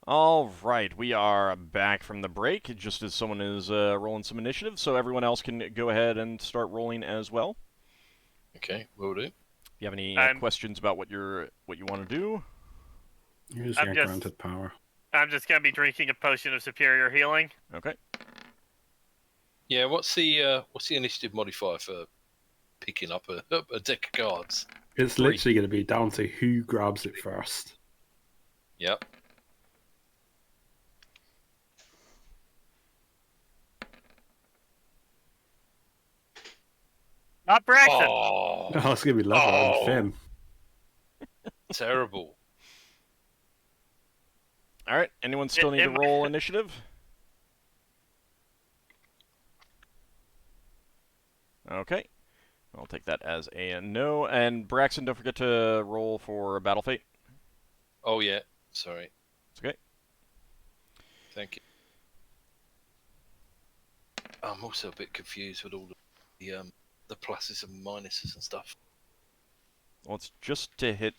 All right, we are back from the break, just as someone is rolling some initiative, so everyone else can go ahead and start rolling as well. Okay, will do. If you have any I'm- questions about what you want to do, Use I'm your just- granted power. I'm just gonna be drinking a potion of superior healing. okay. Yeah, what's the initiative modifier for picking up a deck of cards? It's 3. literally going to be down to who grabs it first. Yep. Not Braxon. Oh, Oh, it's going to be Lever and Finn. terrible. All right, anyone still need to roll initiative? Okay, I'll take that as a no. And Braxon, don't forget to roll for Battle Fate. Oh yeah, sorry. It's okay. Thank you. I'm also a bit confused with all the pluses and minuses and stuff. Well, it's just to hit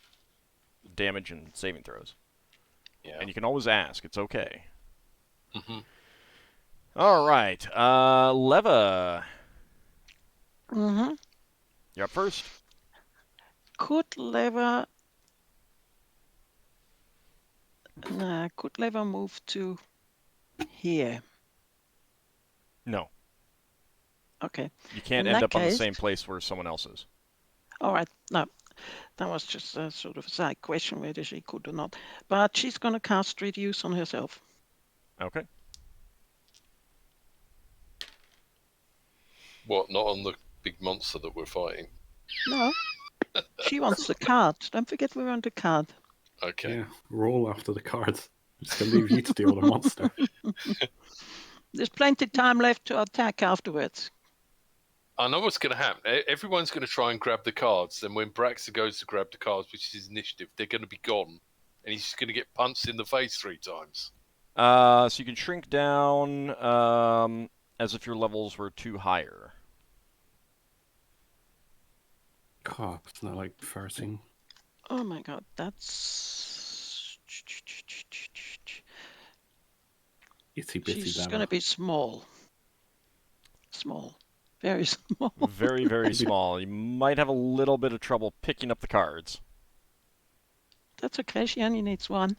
damage and saving throws. Yeah. And you can always ask. It's okay. Mm-hmm. All right. Leva, Mm-hmm. you're up first. Could Lever move to here? No. Okay. You can't In end that up on the case- same place where someone else is. All right. No, that was just a sort of a side question whether she could or not. But she's going to cast Reduce on herself. Okay. What? Not on the big monster that we're fighting. No. She wants the card. Don't forget we want the card. Okay. Yeah, roll after the cards. I'm just going to leave you to deal with the monster. There's plenty of time left to attack afterwards. I know what's going to happen. Everyone's going to try and grab the cards. Then when Braxon goes to grab the cards, which is his initiative, they're going to be gone, and he's just going to get punched in the face 3 times. So you can shrink down as if your levels were too higher. God, it's not like 13. Oh my god, that's... Itty bitty She's Lever. going to be small. Small. Very small. Very, very small. You might have a little bit of trouble picking up the cards. That's okay, she only needs one.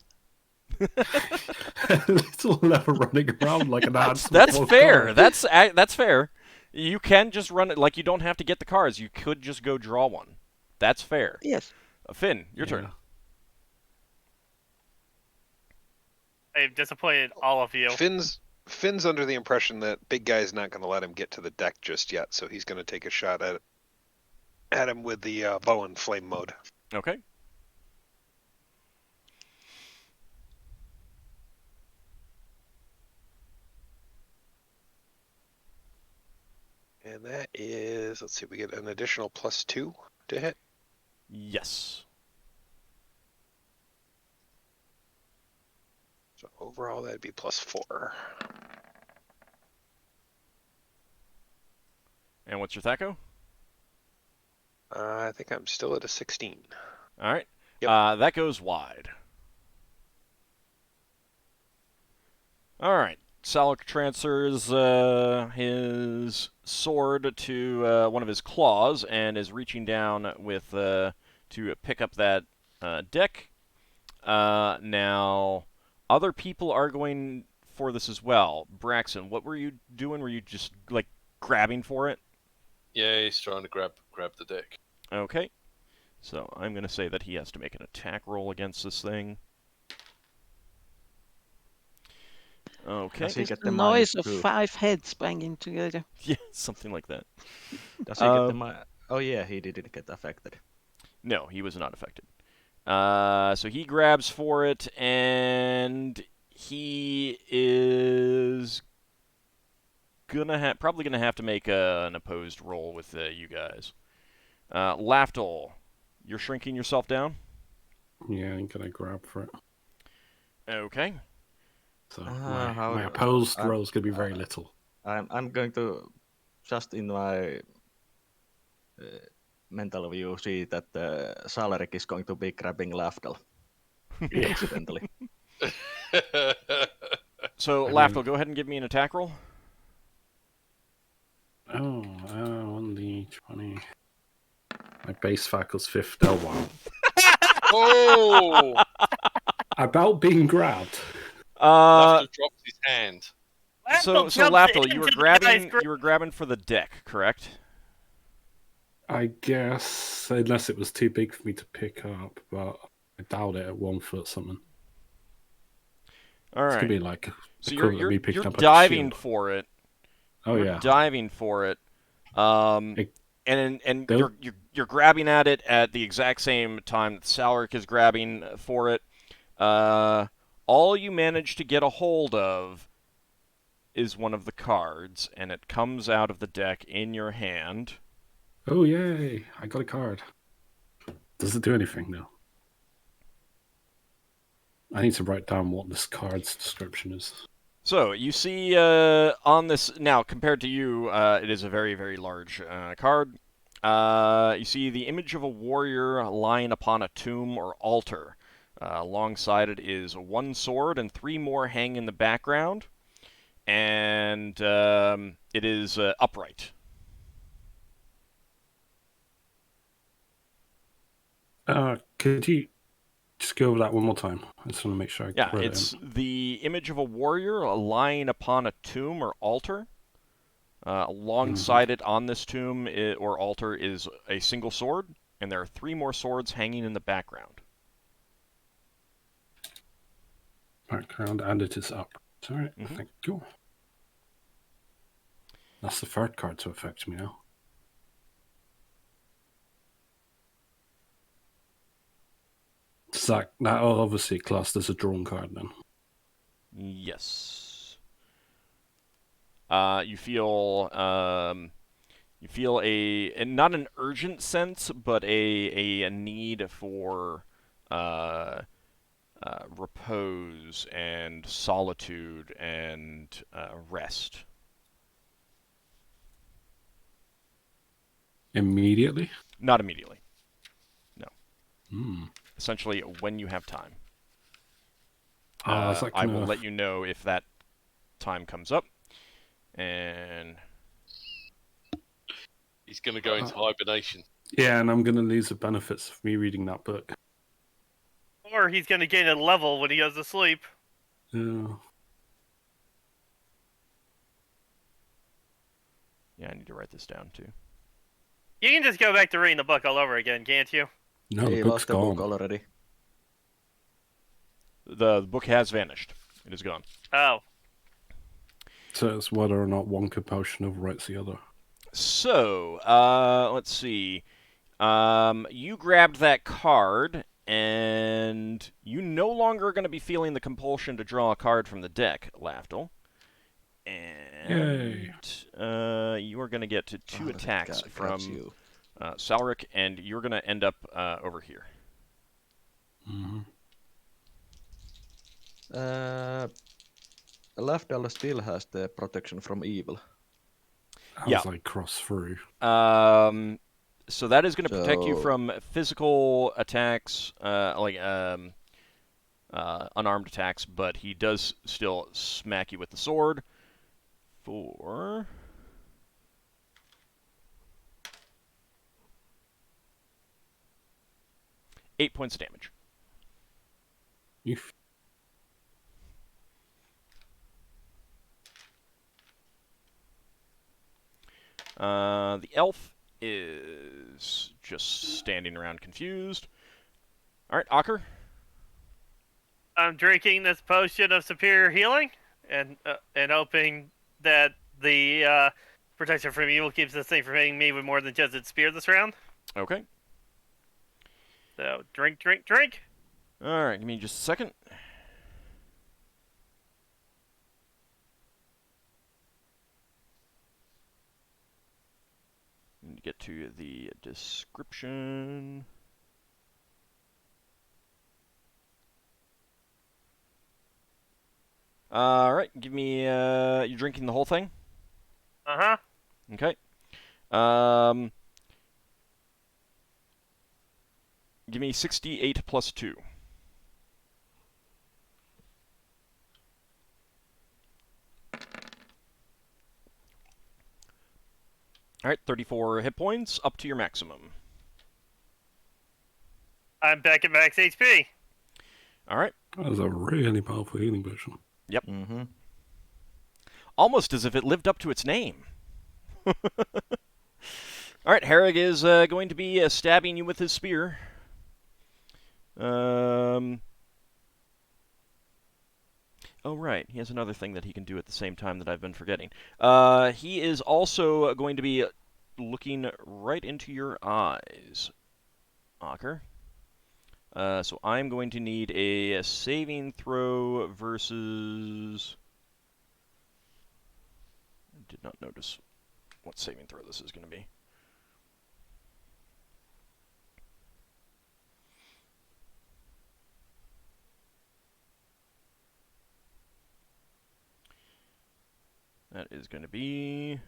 Little Lever running around like an ass. That's fair. That's fair. You can just run it like you don't have to get the cards. You could just go draw one. That's fair. Yes. Finn, your turn. I've disappointed all of you. Finn's under the impression that big guy's not going to let him get to the deck just yet, so he's going to take a shot at him with the bow and flame mode. Okay. And that is, let's see, we get an additional +2 to hit. Yes. So overall, that'd be +4. And what's your Thaco? I think I'm still at a 16. All right. Yep. That goes wide. All right. Salak transfers his sword to one of his claws and is reaching down with to pick up that deck. Now, other people are going for this as well. Braxon, what were you doing? Were you just like grabbing for it? Yeah, he's trying to grab the deck. Okay. So I'm going to say that he has to make an attack roll against this thing. Okay. Does he It's get the the noise of -2? 5 heads banging together. Yeah, something like that. Does he get the Oh yeah, he didn't get affected. No, he was not affected. So he grabs for it, and he is probably gonna have to make an opposed roll with you guys. Lafdul, you're shrinking yourself down. Yeah, I'm going to grab for it. Okay. So how my do- opposed roll is going to be very little. I'm going to just in my mental view see that Salaric is going to be grabbing Lafdul accidentally. So, I Lafdul, mean- go ahead and give me an attack roll. Oh, on the 20. My base facul's 50. Oh, wow. Oh! About being grabbed. Uh, Lafdul drops his hand. so jumps Lafdul, you into were the grabbing, guy's you were grabbing for the deck, correct? I guess, unless it was too big for me to pick up, but I doubt it at 1 foot something. All It's gonna right. be like So equivalent of me picking you're up like a diving shield. for it. Oh You're yeah. diving for it. Hey, And Bill? you're grabbing at it at the exact same time that Salaric is grabbing for it. All you manage to get a hold of is one of the cards, and it comes out of the deck in your hand. Oh yay! I got a card. Does it do anything though? I need to write down what this card's description is. So you see on this now, compared to you, it is a very, very large card. You see the image of a warrior lying upon a tomb or altar. Alongside it is one sword and 3 more hang in the background, and it is upright. Could you just go over that one more time? I just want to make sure I Yeah, wrote it's it in. the image of a warrior lying upon a tomb or altar. Alongside it on this tomb or altar is a single sword, and there are 3 more swords hanging in the background. Background, and it is up. Alright, Mhm. thank you. That's the third card to affect me now. That obviously classed as a drawn card then. Yes. You feel not an urgent sense, but a need for repose and solitude and rest. Immediately? Not immediately. No. Hmm. Essentially, when you have time. Is that I will gonna... let you know if that time comes up. And He's going to go into hibernation. Yeah, and I'm gonna lose the benefits of me reading that book. Or he's going to gain a level when he goes to sleep. Yeah. yeah, I need to write this down too. You can just go back to reading the book all over again, can't you? No, He the book's lost the book gone. already. The book has vanished. It is gone. Oh. So it's whether or not one compulsion overwrites the other. So, let's see. You grabbed that card, and you no longer are going to be feeling the compulsion to draw a card from the deck, Lafdul. And you are going to get to 2 attacks from you. Salaric, and you're going to end up over here. Mm-hmm. Lafdul still has the protection from evil. As I cross through. So that is going to protect you So- from physical attacks, unarmed attacks, but he does still smack you with the sword for 8 points of damage. Oof. The elf is just standing around confused. All right, Ockar. I'm drinking this potion of superior healing and hoping that the protection from evil keeps this thing from hitting me with more than just its spear this round. Okay. So, drink, drink, drink. All right, give me just a second. Need to get to the description. All right, give me. You're drinking the whole thing. Uh-huh. Okay. Give me 68 plus 2. All right, 34 hit points, up to your maximum. I'm back at max HP. All right. That was a really powerful healing potion. Yep. Mm-hmm. Almost as if it lived up to its name. All right, Harrig is going to be stabbing you with his spear. Oh, right. He has another thing that he can do at the same time that I've been forgetting. He is also going to be looking right into your eyes, Ockar. So I'm going to need a saving throw versus... I did not notice what saving throw this is going to be. That is going to be...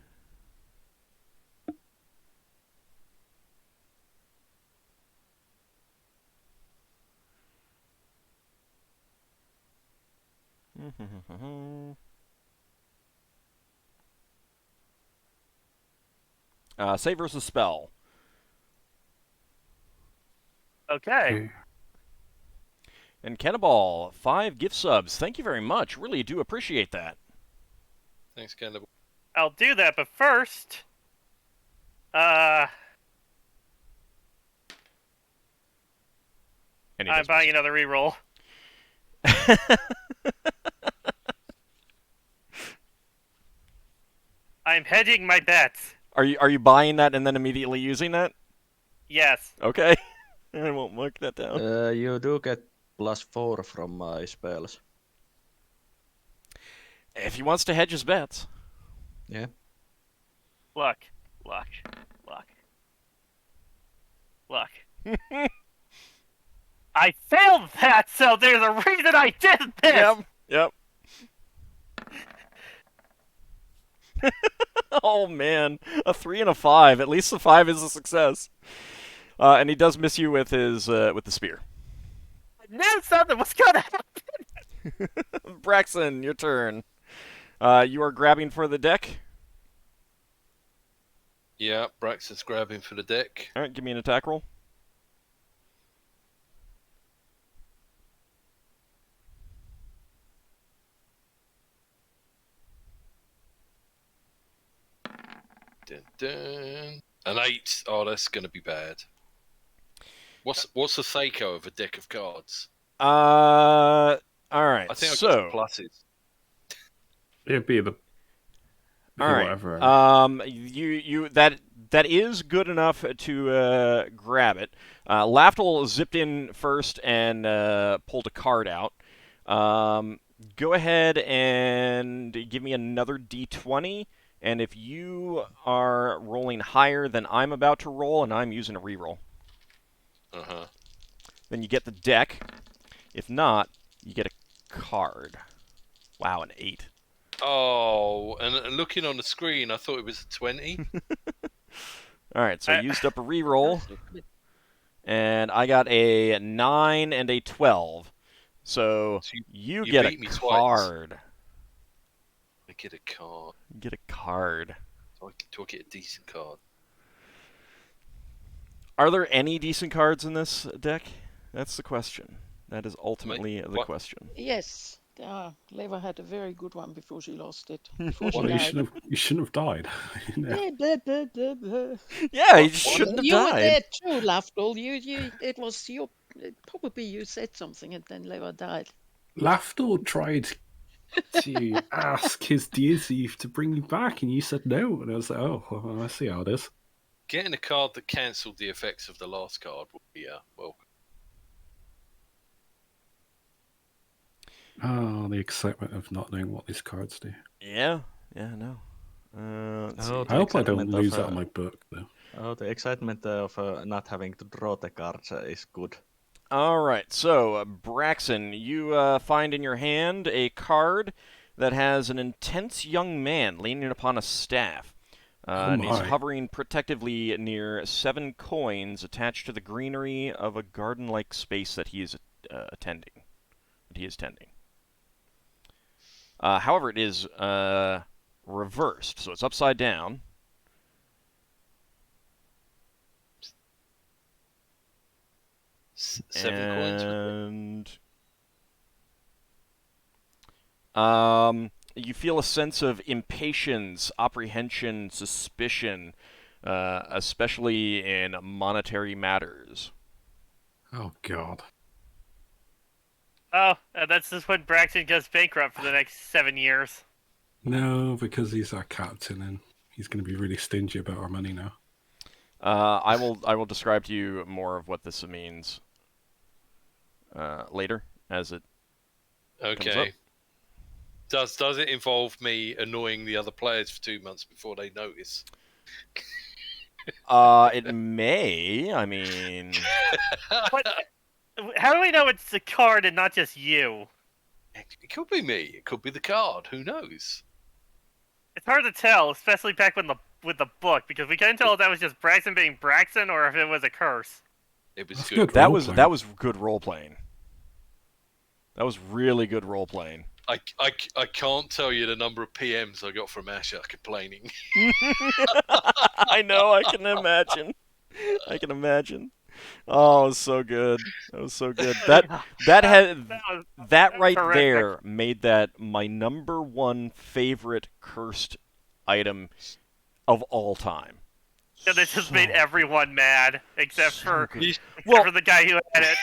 save versus spell. Okay. And Cannibal, 5 gift subs. Thank you very much. Really do appreciate that. Thanks, Cannibal. I'll do that, but first, Any I'm buying another reroll. I'm hedging my bets. Are you buying that and then immediately using that? Yes. Okay. I won't mark that down. You do get +4 from my spells. If he wants to hedge his bets. Yeah. Luck. I failed that, so there's a reason I did this! Yep. Oh, man. A 3 and a 5. At least the 5 is a success. And he does miss you with his with the spear. I knew something was gonna happen! Braxon, your turn. You are grabbing for the deck. Yeah, Braxon's grabbing for the deck. All right, give me an attack roll. Dun, dun. An 8. Oh, that's going to be bad. What's the Seiko of a deck of cards? All right. I think I've so, got some pluses. It'd be the all right. whatever. That is good enough to grab it. Lafdul zipped in first and pulled a card out. Go ahead and give me another d20. And if you are rolling higher than I'm about to roll, and I'm using a reroll, then you get the deck. If not, you get a card. Wow, an 8. Oh, and looking on the screen, I thought it was a 20. All right, so I used up a reroll, and I got a 9 and a 12. So you get a card. I get a card. Get a card. Do I get a decent card? Are there any decent cards in this deck? That's the question. That is ultimately the question. Yes. Leva had a very good one before she lost it. Before she Well, died. you shouldn't have died. Yeah, blah, blah, blah, blah. Yeah, he shouldn't have You were died. there too, Lafdul. It was your... Probably you said something and then Leva died. Lafdul tried to ask his deity to bring you back, and you said no. And I was like, oh, well, I see how it is. Getting a card that cancelled the effects of the last card would be welcome. Oh, the excitement of not knowing what these cards do. Yeah, no. I hope I don't lose out on my book, though. Oh, the excitement of not having to draw the cards is good. All right, so Braxon, you find in your hand a card that has an intense young man leaning upon a staff. And he's hovering protectively near 7 coins attached to the greenery of a garden-like space that he is attending. However, it is reversed, so it's upside down. 7 coins. And you feel a sense of impatience, apprehension, suspicion, especially in monetary matters. Oh, God. Oh, that's just when Braxton goes bankrupt for the next 7 years. No, because he's our captain and he's going to be really stingy about our money now. I will describe to you more of what this means later as it comes up. Okay. Does it involve me annoying the other players for 2 months before they notice? It may. I mean, What? How do we know it's the card and not just you? It could be me. It could be the card. Who knows? It's hard to tell, especially back with the book, because we couldn't tell if that was just Braxton being Braxton or if it was a curse. It was That's good. good. that was role-playing. good role playing. That was really good role playing. I can't tell you the number of PMs I got from Asher complaining. I know. I can imagine. I can imagine. Oh, it was so good. That was so good. That right horrific. there made that my number one favorite cursed item of all time. Yeah, this just made everyone mad, except for Well- the guy who had it.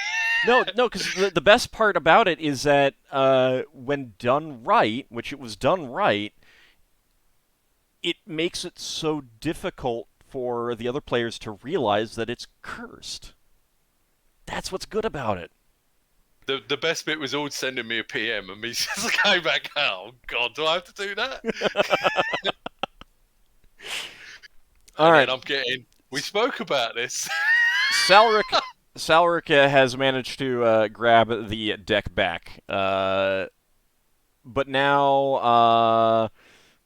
No, because the best part about it is that when done right, which it was done right, it makes it so difficult for the other players to realize that it's cursed. That's what's good about it. The best bit was all sending me a PM and me just going back, oh God, do I have to do that? All right. And I'm getting, we spoke about this. Salric has managed to grab the deck back. But now,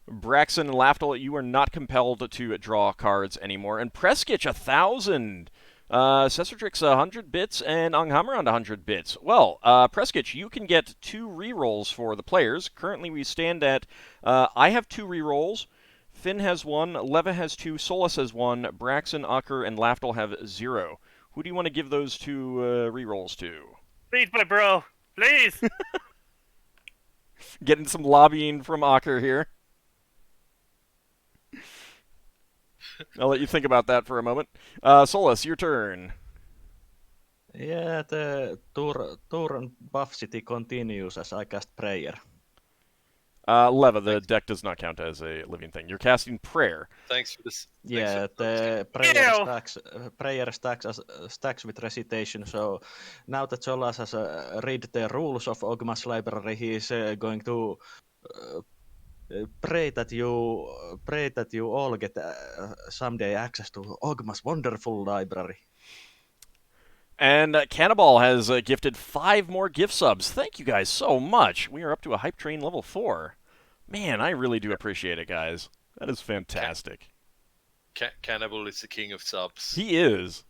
Braxon and Lafdul, you are not compelled to draw cards anymore. And Preskich, 1,000. Cesartrix, 100 bits. And Anghammerand, 100 bits. Well, Preskich, you can get 2 rerolls for the players. Currently, we stand at, I have 2 rerolls. Finn has 1, Leva has 2, Solas has 1, Braxon, Ockar, and Lafdul have 0. Who do you want to give those 2 rerolls to? Please, my bro. Please. Getting some lobbying from Ockar here. I'll let you think about that for a moment. Solas, your turn. Yeah, the turn buff city continues as I cast prayer. Leva, the deck does not count as a living thing. You're casting prayer. Thanks for this. Yeah, the prayer stacks with recitation. So now that Solas has read the rules of Ogma's library, he is going to pray that you all get someday access to Ogma's wonderful library. And Cannibal has gifted 5 more gift subs. Thank you guys so much. We are up to a hype train level 4. Man, I really do appreciate it, guys. That is fantastic. Cannibal is the king of subs. He is.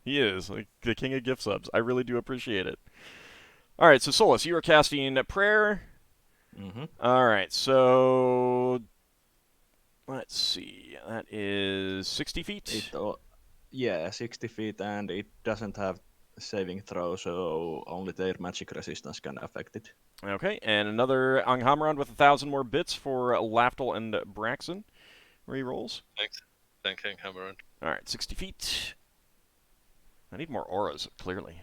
Like, the king of gift subs. I really do appreciate it. All right, so Solas, you are casting prayer. Mm-hmm. All right, so let's see. That is 60 feet. Yeah, 60 feet, and it doesn't have saving throw, so only their magic resistance can affect it. Okay, and another Anghammerand with 1,000 more bits for Lafdul and Braxon. Rerolls. Thanks, Hammerand. All right, 60 feet. I need more auras, clearly.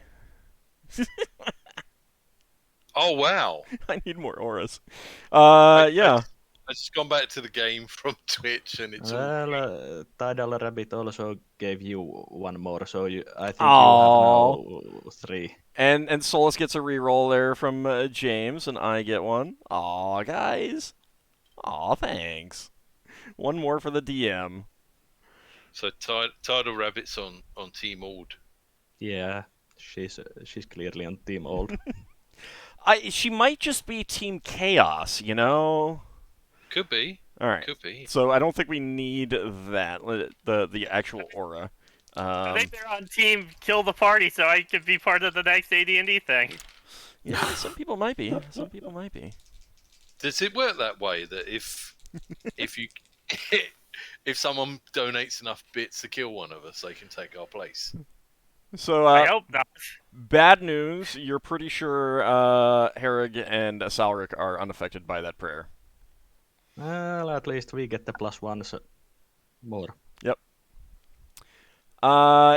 Oh, wow. I need more auras. Yeah. I've just gone back to the game from Twitch, and it's all Well, Tidal Rabbit also gave you 1 more, so I think Aww. you have now 3. And Solas gets a reroll there from James, and I get 1. Aw, guys. Aw, thanks. 1 more for the DM. So Tidal Rabbit's on Team Old. Yeah, she's clearly on Team Old. She might just be Team Chaos, you know? Could be. All right. Could be. So I don't think we need that, the actual aura. I think they're on team kill the party, so I could be part of the next AD&D thing. Yeah, some people might be. Some people might be. Does it work that way that if you if someone donates enough bits to kill one of us, they can take our place? So I hope not. Bad news. You're pretty sure Herrig and Salric are unaffected by that prayer. Well, at least we get the +1s more. Yep.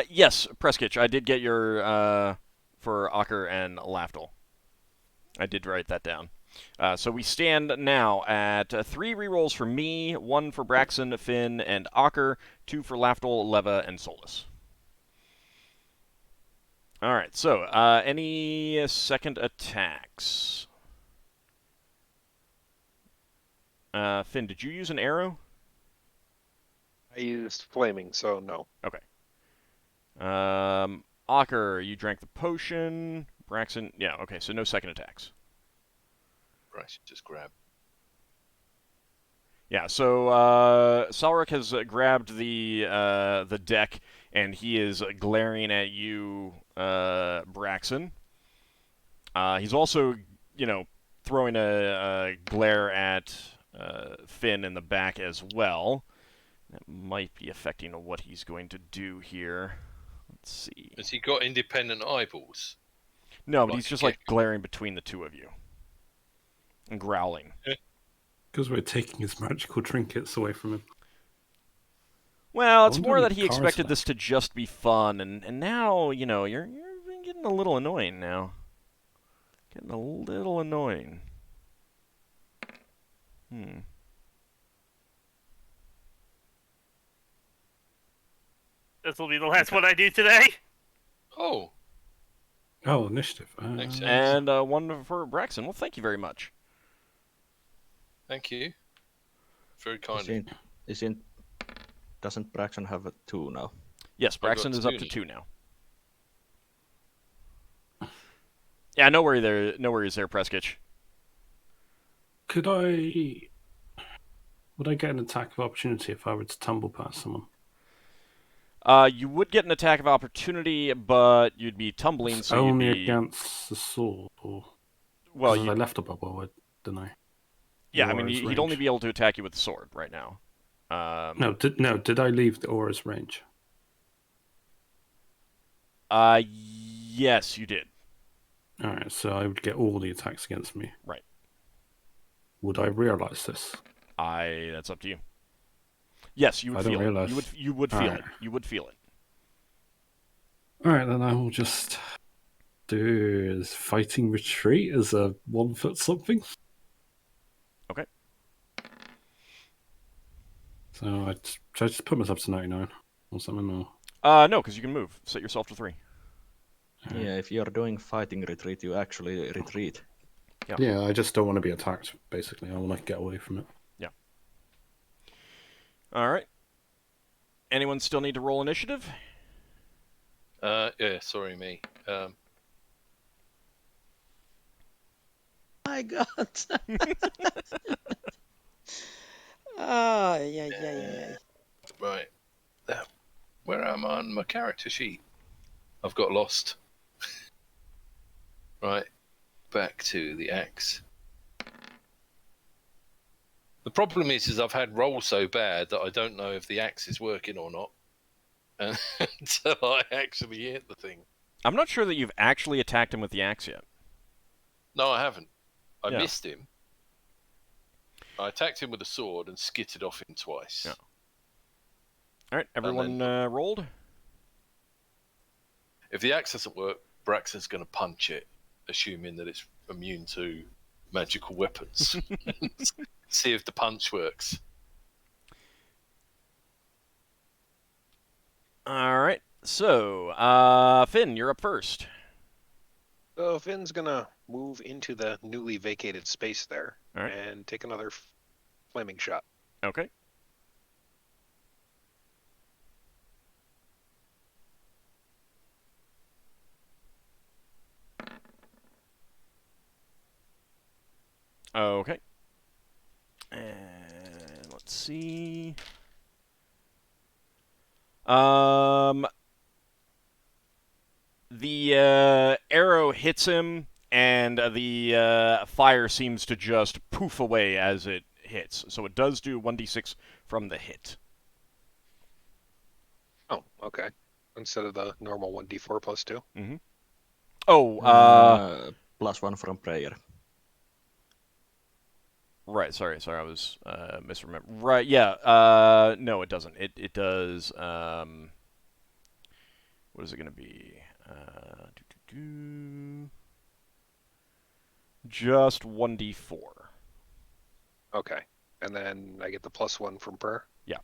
Yes, Preskitch, I did get your for Ockar and Lafdul. I did write that down. So we stand now at 3 rerolls for me, 1 for Braxon, Finn, and Ockar, 2 for Lafdul, Leva, and Solas. All right. So any second attacks? Finn, did you use an arrow? I used flaming, so no. Okay. Ockar, you drank the potion. Braxon, yeah, okay, so no second attacks. Braxon just grab. Yeah, so Salric has grabbed the deck, and he is glaring at you, Braxon. He's also, throwing a glare at Finn in the back as well. That might be affecting what he's going to do here. Let's see. Has he got independent eyeballs? No, but he's just glaring between the two of you and growling. Because we're taking his magical trinkets away from him. Well, it's more that he expected this to just be fun, and now, you're getting a little annoying now. Getting a little annoying. This will be the last one I do today. Oh, initiative. Thanks, And 1 for Braxon. Well, thank you very much. thank you. Very kind. Doesn't Braxon have a 2 now? Yes, Braxon got is up 2 to now. 2 now. Yeah, no worries there, Preskitch. Would I get an attack of opportunity if I were to tumble past someone? You would get an attack of opportunity, but you'd be tumbling, so only you'd be... against the sword, or Well, I left a bubble, didn't I? Yeah, I mean, Aura's he'd range. only be able to attack you with the sword right now. Did I leave the aura's range? Yes, you did. All right, so I would get all the attacks against me. Right. Would I realize this? That's up to you. Yes, you would feel it. You would feel it. You would feel it. All right, then I will just do fighting retreat as a 1 foot something. Okay. So should I just put myself to 99 or something? Or... No, because you can move. Set yourself to 3. Yeah, if you're doing fighting retreat, you actually retreat. Yeah, I just don't want to be attacked, basically. I want to get away from it. Yeah. All right. Anyone still need to roll initiative? Yeah, sorry, me. My God. Yeah. Right. Where am I on my character sheet? I've got lost. Right. Back to the axe. The problem is I've had rolls so bad that I don't know if the axe is working or not until I actually hit the thing. I'm not sure that you've actually attacked him with the axe yet. No, I haven't. I Yeah. missed him. I attacked him with a sword and skitted off him twice. Yeah. All right, everyone rolled? If the axe doesn't work, Braxon's going to punch it, assuming that it's immune to magical weapons. See if the punch works. All right, so Finn, you're up first. So Finn's gonna move into the newly vacated space there and take another flaming shot. Okay. Okay. And let's see. The arrow hits him, and the fire seems to just poof away as it hits. So it does do 1d6 from the hit. Oh, okay. Instead of the normal 1d4 plus 2. Mm-hmm. Oh, +1 from prayer. right. Sorry, I was misremembering. Right, yeah. No, it doesn't. It does. What is it going to be? Just 1d4. Okay. And then I get the +1 from prayer. Yeah.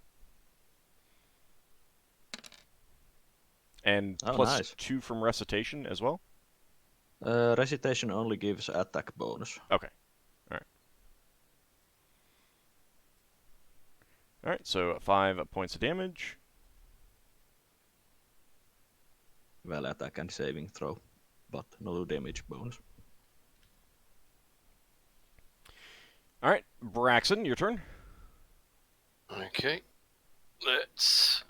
And Oh, plus nice. 2 from recitation as well. Recitation only gives attack bonus. Okay. All right. So 5 points of damage. Well, attack and saving throw, but no damage bonus. All right, Braxon, your turn. Okay. Let's.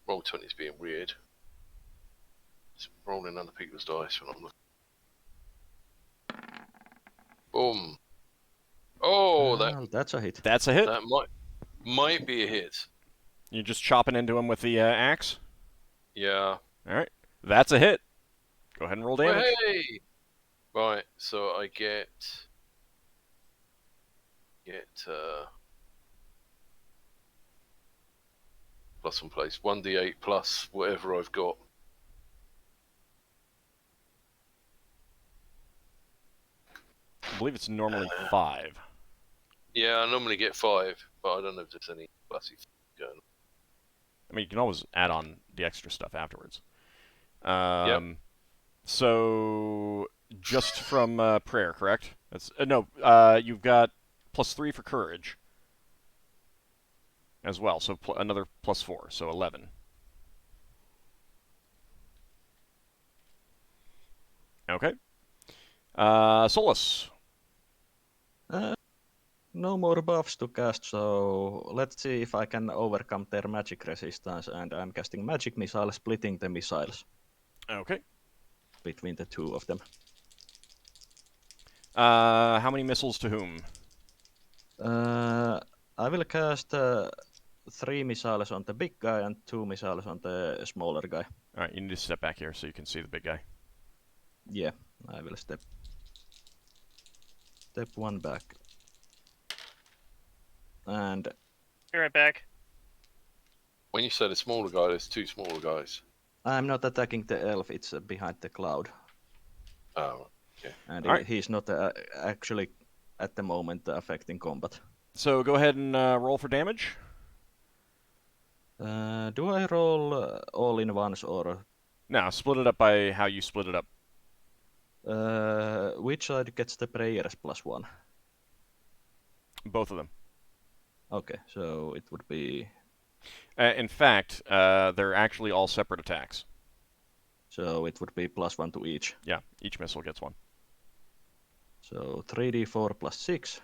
Roll20 is being weird. It's rolling other people's dice when I'm looking. Boom. Oh, that's a hit. That's a hit. that might be a hit. You're just chopping into him with the axe. Yeah. All right, that's a hit. Go ahead and roll damage. Hey! Right, so I get +1 place 1d8 plus whatever I've got. I believe it's normally 5. Yeah, I normally get 5, but I don't know if there's any plussy going on. I mean, you can always add on the extra stuff afterwards. Yep. So just from prayer, correct? That's no. You've got +3 for courage as well. So another +4, so 11. Okay. Solas. No more buffs to cast, so let's see if I can overcome their magic resistance, and I'm casting magic missile, splitting the missiles Okay. between the two of them. How many missiles to whom? I will cast 3 missiles on the big guy and 2 missiles on the smaller guy. All right, you need to step back here so you can see the big guy. Yeah, I will step 1 back. And Be right back. When you say the smaller guy, there's 2 smaller guys. I'm not attacking the elf, it's behind the cloud. Oh, okay. And Alright. he's not actually at the moment affecting combat. So go ahead and roll for damage. Do I roll all in ones or No, split it up by how you split it up. which side gets the prayers +1? Both of them. Okay, so it would be... In fact, they're actually all separate attacks. So it would be +1 to each. Yeah, each missile gets 1. So 3d4 plus 6.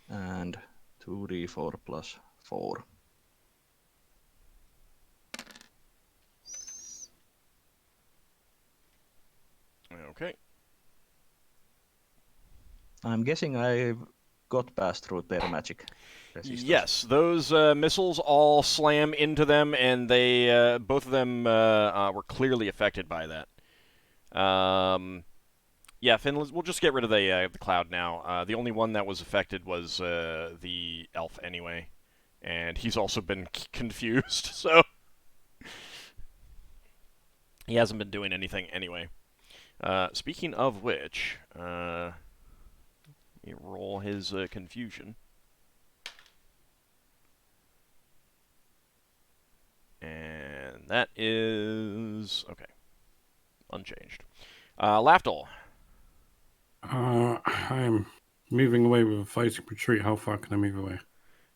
And 2d4 plus 4. Okay. I'm guessing I got past through their magic resistance. Yes, those missiles all slam into them, and they both of them were clearly affected by that. Yeah, Finn, we'll just get rid of the cloud now. The only one that was affected was the elf anyway, and he's also been confused, so he hasn't been doing anything anyway. Speaking of which, let me roll his confusion. And that is... okay. Unchanged. Lafdul. I'm moving away with a fighting retreat. How far can I move away?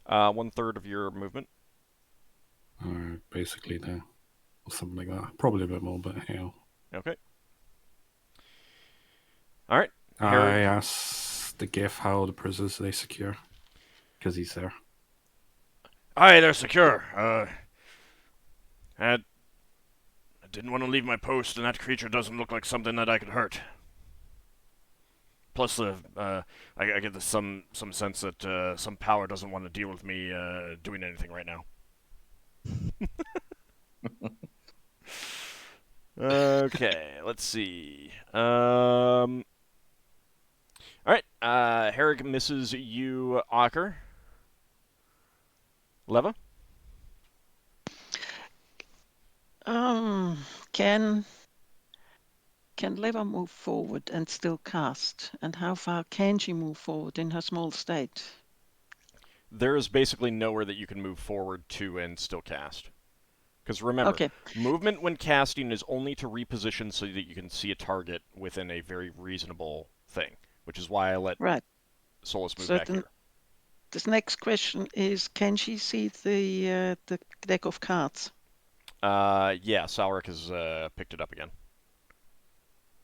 1/3 of your movement. Basically there. Or something like that. Probably a bit more, but hell. Okay. Alright. I asked the GIF how the prisoners they secure. Because he's there. Aye, they're secure. I didn't want to leave my post, and that creature doesn't look like something that I could hurt. Plus, I get some sense that some power doesn't want to deal with me doing anything right now. Okay, let's see. All right, Herrick misses you, Ockar. Leva? Can Leva move forward and still cast? And how far can she move forward in her small state? There is basically nowhere that you can move forward to and still cast. Because remember, Okay. movement when casting is only to reposition so that you can see a target within a very reasonable thing, which is why I let Right. Solas move So back here. This next question is: can she see the deck of cards? Yeah, Salric has picked it up again.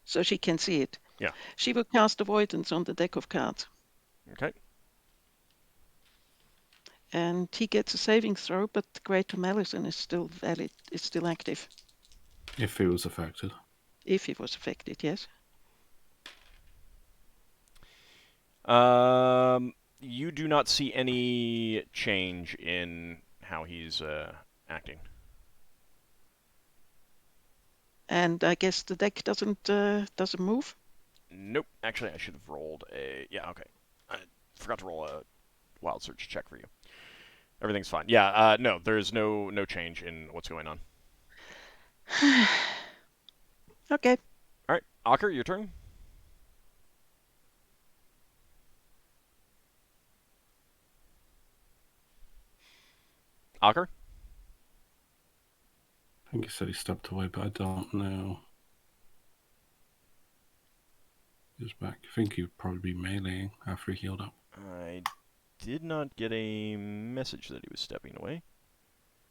So she can see it. Yeah. She will cast Avoidance on the deck of cards. Okay. And he gets a saving throw, but the Greater Malison is still valid, is still active. If he was affected. If he was affected, yes. You do not see any change in how he's acting. And I guess the deck doesn't move. Nope. Actually, I should have rolled a... Yeah, okay. I forgot to roll a wild search check for you. Everything's fine. Yeah, no, there's no change in what's going on. Okay. All right, Ockar, your turn. Ockar? I think he said he stepped away, but I don't know. He's back. I think he'd probably be meleeing after he healed up. I did not get a message that he was stepping away.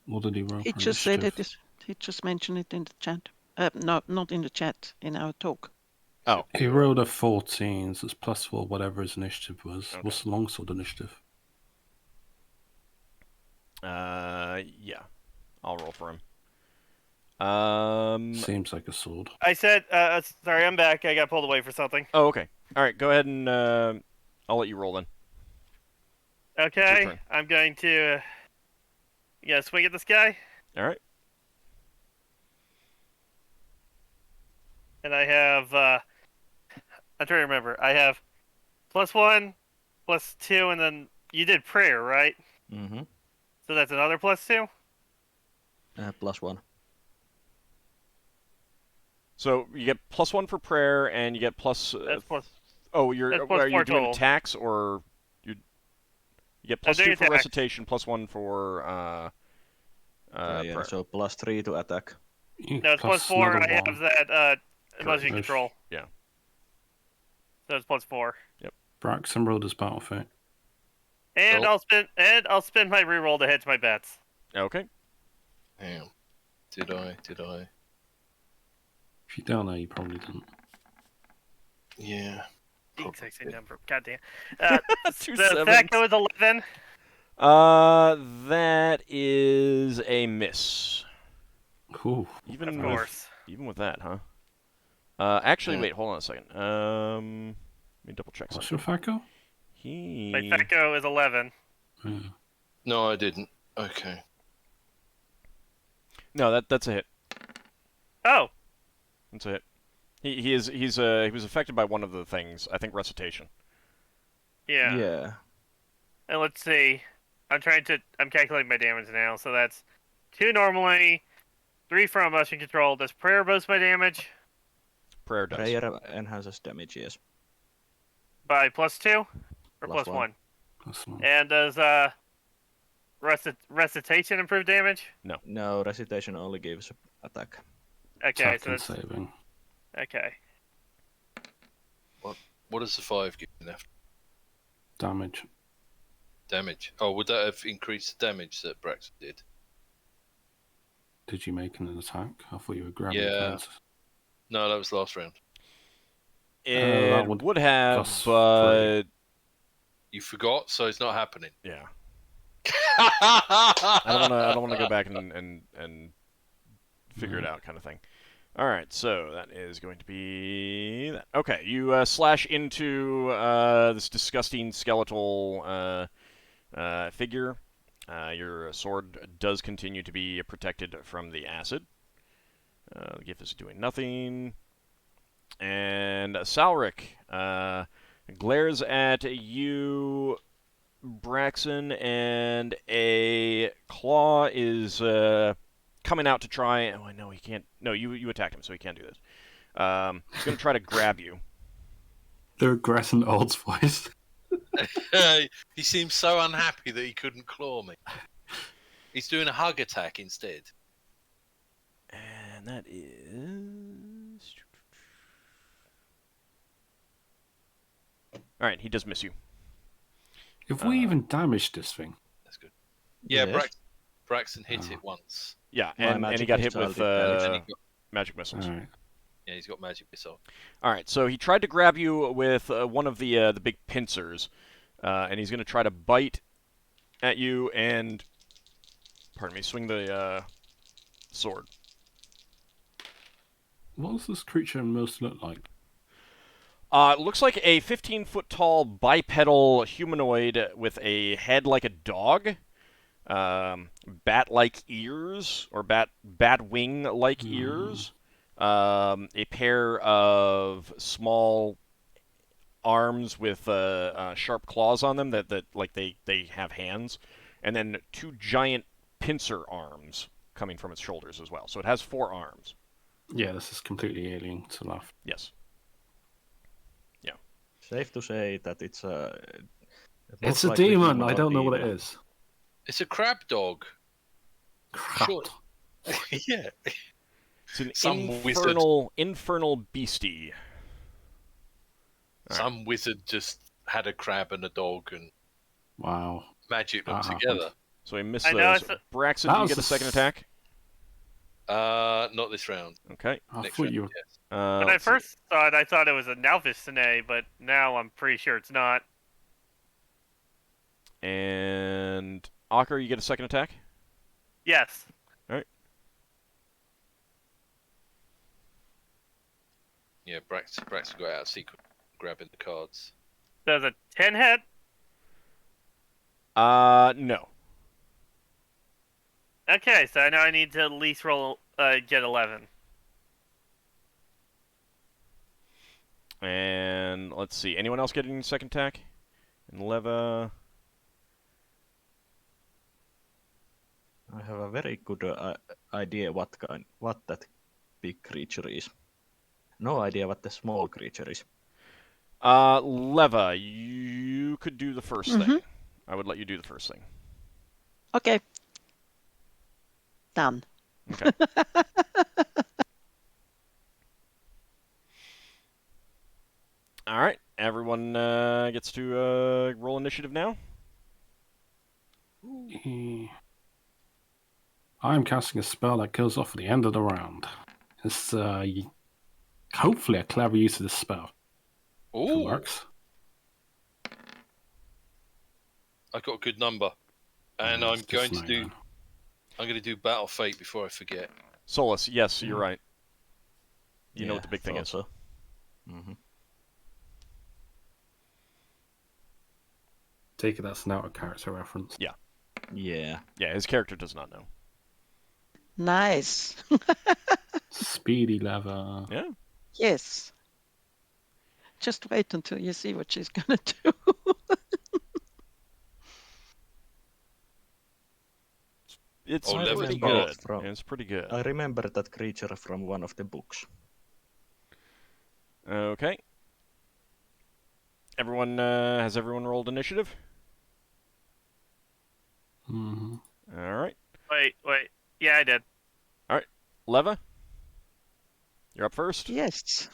What did he roll He for just said initiative? he just mentioned it in the chat. No, not in the chat, in our talk. Oh. He rolled a 14, so it's +4 whatever his initiative was. Okay. What's the longsword initiative? Yeah. I'll roll for him. Seems like a sword. I said, sorry, I'm back. I got pulled away for something. Oh, okay. All right, go ahead and I'll let you roll then. Okay, turn. I'm going to swing at this guy, All right. and I have I'm trying to remember. I have +1, +2, and then you did prayer, right? Mm-hmm. So that's another +2. +1. So you get +1 for prayer, and you get plus. That's plus. Oh, that's are plus you 4 doing total. attacks or you get I'm +2 doing for attacks. recitation, +1 for prayer. So +3 to attack. No, it's Plus +4. another I one. have that emotion Correct. control. Yeah. So it's +4. Braxon rolled his battle fate. And Oh. I'll spend my reroll to hedge my bets. Okay. Damn. Did I? If you don't know, you probably didn't. Yeah. Sexy number. Goddamn. Two The sevens. Thaco is 11. That is a miss. Ooh. Even Of with course. that, huh? Actually, Yeah. wait. Hold on a second. Let me double check What's something. your FACO? My Thaco is 11. Yeah. No, I didn't. Okay. No, that's a hit. Oh, That's a hit. He was affected by one of the things. I think recitation. yeah. Yeah. And let's see. I'm calculating my damage now. So that's 2 normally, 3 from emotion control. Does prayer boost my damage Prayer does. Prayer enhances damage, yes. by +2 or +1. +1? +1. And does recitation improve damage? No, recitation only gives attack. Okay, Attack so and that's saving. okay. What does the 5 give left? Damage. Damage. Oh, would that have increased the damage that Braxon did? Did you make an attack? I thought you were grabbing Yeah. cards. No, that was last round. It that would would have, plus but You forgot, so it's not happening. yeah. I don't want to go back and figure it out, kind of thing. All right, so that is going to be that. Okay, you slash into this disgusting skeletal figure. Your sword does continue to be protected from the acid. The gift is doing nothing. And Salric glares at you, Braxon, and a claw is coming out to try. Oh, no, he can't. No, you attacked him, so he can't do this. He's going to try to grab you. The aggressive old's voice. He seems so unhappy that he couldn't claw me. He's doing a hug attack instead. And that is... Alright, he does miss you. Have we even damaged this thing? That's good. Yeah, Yes. Braxton hit it once. Yeah, My and he magic got hit missile with did damage. And he got, magic missiles. All right. yeah, he's got magic missile. Alright, so he tried to grab you with one of the big pincers, and he's going to try to bite at you and, pardon me, swing the sword. What does this creature most look like? It looks like a 15-foot-tall bipedal humanoid with a head like a dog, bat-like ears, or bat-wing-like ears, a pair of small arms with sharp claws on them that like they have hands, and then two giant pincer arms coming from its shoulders as well. So it has 4 arms. Yeah, this is completely alien to Laf. Yes. Safe to say that it's a. It's a demon. I don't know what it is. It's a crab dog. Crap. Sure. Yeah. It's an Some infernal beastie. Some wizard just had a crab and a dog and Wow. magic them That together. happened. So he missed I know, those. it's a- Braxton, That do you was get a the second s- attack? Not this round. Okay. I Next thought round, you were... yes. When I let's see. first saw it, I thought it was a Nalvisine, but now I'm pretty sure it's not. And Ockar, you get a second attack? Yes. Yeah, Braxton got out of secret grabbing the cards. Does a 10 hit? No. Okay, so I know I need to at least roll get 11. And let's see. Anyone else getting a second attack? And Leva. I have a very good idea what that big creature is. No idea what the small creature is. Leva, you could do the 1st thing. I would let you do the first thing. Okay. Done. Okay. All right. Everyone gets to roll initiative now. I'm casting a spell that kills off at the end of the round. It's hopefully a clever use of this spell. If it Ooh, works. I got a good number, and It's I'm just going to 9 do. then. I'm going to do Battle Fate before I forget. Solas, yes, you're right. You know Yeah, what the big thing thought is. so. Mm-hmm. Take it that's an out of character reference. Yeah. Yeah, his character does not know. Nice. Speedy lever. Yeah. Yes. Just wait until you see what she's gonna do. It's Oh, level pretty 12 good. from- It's pretty good. I remember that creature from one of the books. Okay. Everyone has everyone rolled initiative? Mm-hmm. All right. Wait. Yeah, I did. Leva, you're up first. Yes.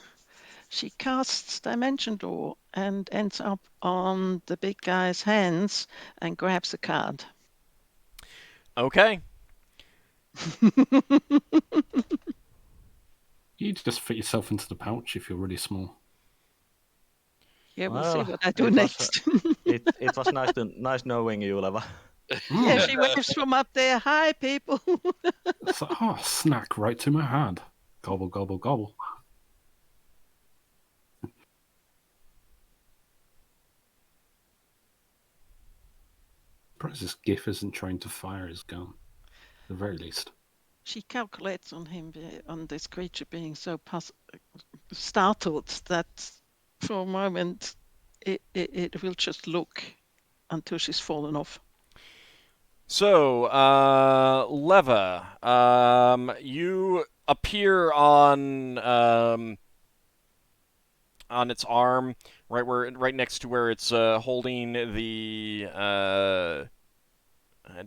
She casts Dimension Door and ends up on the big guy's hands and grabs a card. Okay. You just fit yourself into the pouch if you're really small. Yeah, we'll see Well, what I do it was, next. It was nice knowing you, Leva. Yeah, she waves from up there. Hi, people. It's like, oh, snack right to my hand. Gobble, gobble, gobble. Perhaps this GIF isn't trying to fire his gun, at the very least. She calculates on him, on this creature being so startled that for a moment it will just look until she's fallen off. So, Leva, you appear on its arm, right next to where it's holding the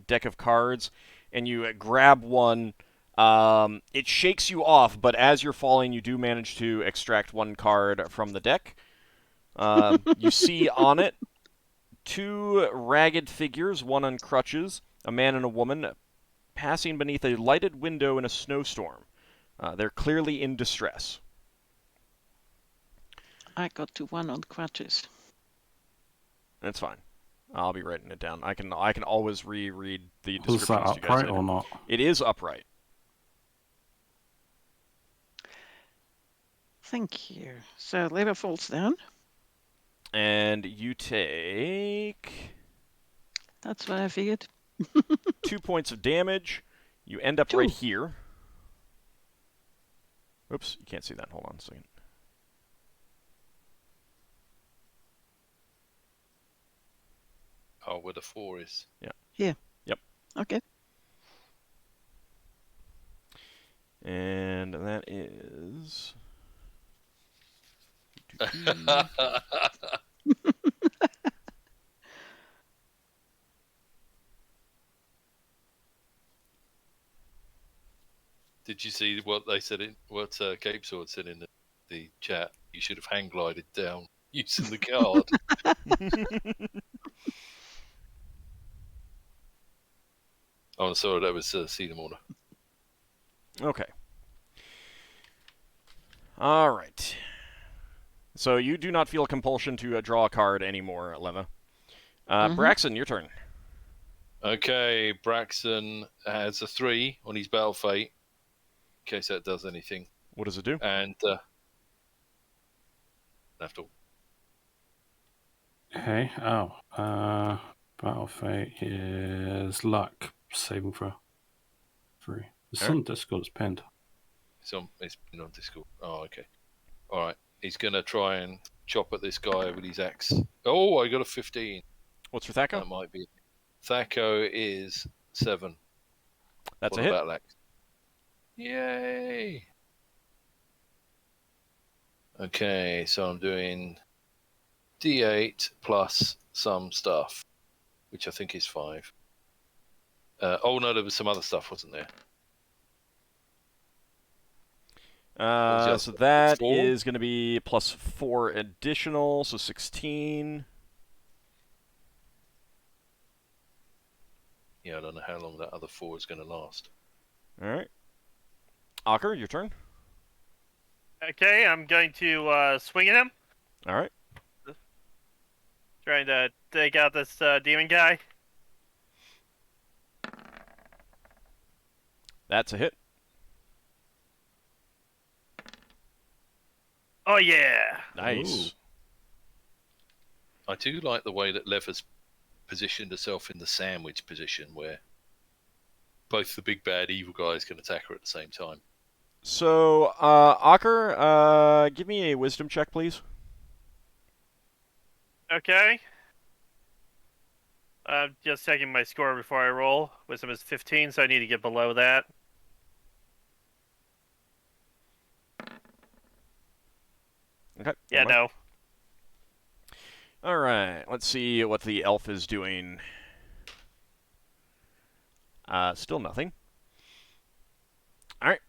deck of cards, and you grab one. It shakes you off, but as you're falling, you do manage to extract one card from the deck. You see on it 2 ragged figures, one on crutches, a man and a woman, passing beneath a lighted window in a snowstorm. They're clearly in distress. I got to 1 on crutches. That's fine. I'll be writing it down. I can always reread the Was that descriptions to you guys upright later. or not? It is upright. Thank you. So Leva falls down. And you take That's what I figured. 2 points of damage. You end up 2. right here. Oops, you can't see that. Hold on a second. Oh, where the 4 is. Okay. And that is... Did you see what they said what Cape Sword said in the chat? You should have hang glided down using the card. Oh, sorry, that was Seedom Order. Okay. All right. So you do not feel compulsion to draw a card anymore, Leva. Braxon, your turn. Okay, Braxon has a 3 on his battle fate, in case that does anything. What does it do? And Lafdul. Okay, Battle Fate is luck, saving throw. 3. It's on Discord, it's pinned. It's been on Discord. Oh, okay. All right. He's going to try and chop at this guy with his axe. Oh, I got a 15. What's your Thaco? That might be. Thaco is 7. That's for a the hit. battle axe. Yay! Okay, so I'm doing D8 plus some stuff, which I think is 5. Oh no, there was some other stuff, wasn't there? So that 4? is going to be plus 4 additional, so 16. Yeah, I don't know how long that other 4 is going to last. All right. Ockar, your turn. Okay, I'm going to swing at him, All right. trying to take out this demon guy. That's a hit. Oh yeah! Nice. I do like the way that Lev has positioned herself in the sandwich position, where both the big bad evil guys can attack her at the same time. So, Ockar, give me a wisdom check, please. Okay. I'm just checking my score before I roll. Wisdom is 15, so I need to get below that. Okay. Yeah, never mind. no. All right. Let's see what the elf is doing. Still nothing. All right.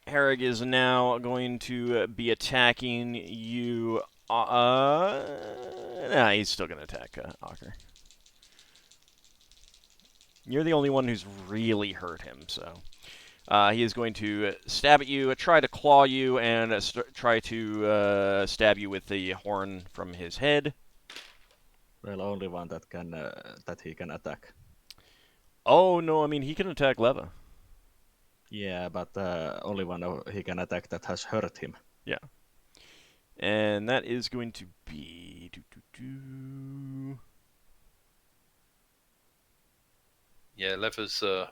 Harrig is now going to be attacking you. Nah, he's still going to attack Ockar. You're the only one who's really hurt him, so... he is going to stab at you, try to claw you, and try to stab you with the horn from his head. Well, only one that can that he can attack. Oh, no, I mean, he can attack Leva. Yeah, but only one he can attack that has hurt him. And that is going to be... Yeah, Lever's All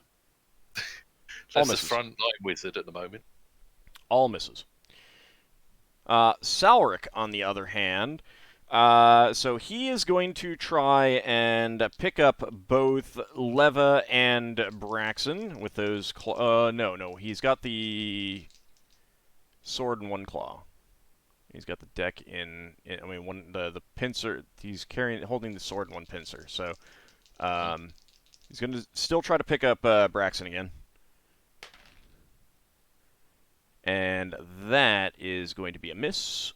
Lever's misses. frontline wizard at the moment. All misses. Salric, on the other hand, so he is going to try and pick up both Leva and Braxon with those no, he's got the sword in one claw. He's got the deck in I mean, the pincer. He's holding the sword in one pincer. So, he's going to still try to pick up Braxon again. And that is going to be a miss.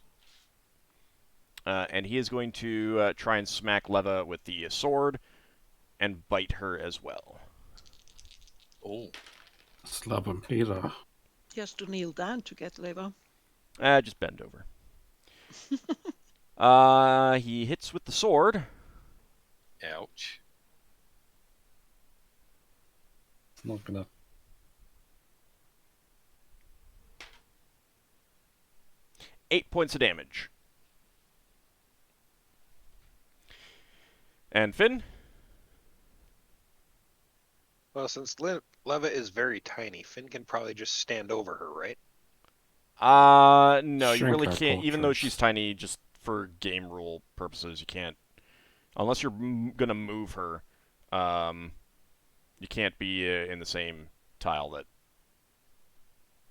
And he is going to try and smack Leva with the sword and bite her as well. Oh, Slab and Peter. He has to kneel down to get Leva. Just bend over. He hits with the sword. ouch. It's not gonna. 8 points of damage. And Finn? Well, since Leva is very tiny, Finn can probably just stand over her, right? No, you Shrink really our can't. Even though portraits. she's tiny, just for game rule purposes, you can't. Unless you're gonna move her, you can't be in the same tile that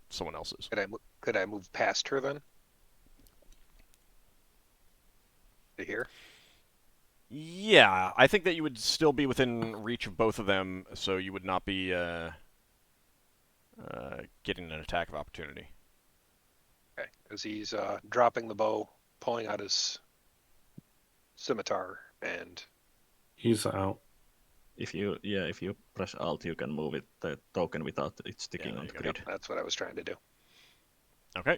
someone else is. Could I move past her then? To here? Yeah, I think that you would still be within reach of both of them, so you would not be getting an attack of opportunity. Okay, because he's dropping the bow, pulling out his scimitar, and He's out. If you press Alt, you can move the token without it sticking Yeah, on there the you go. grid. that's what I was trying to do. Okay.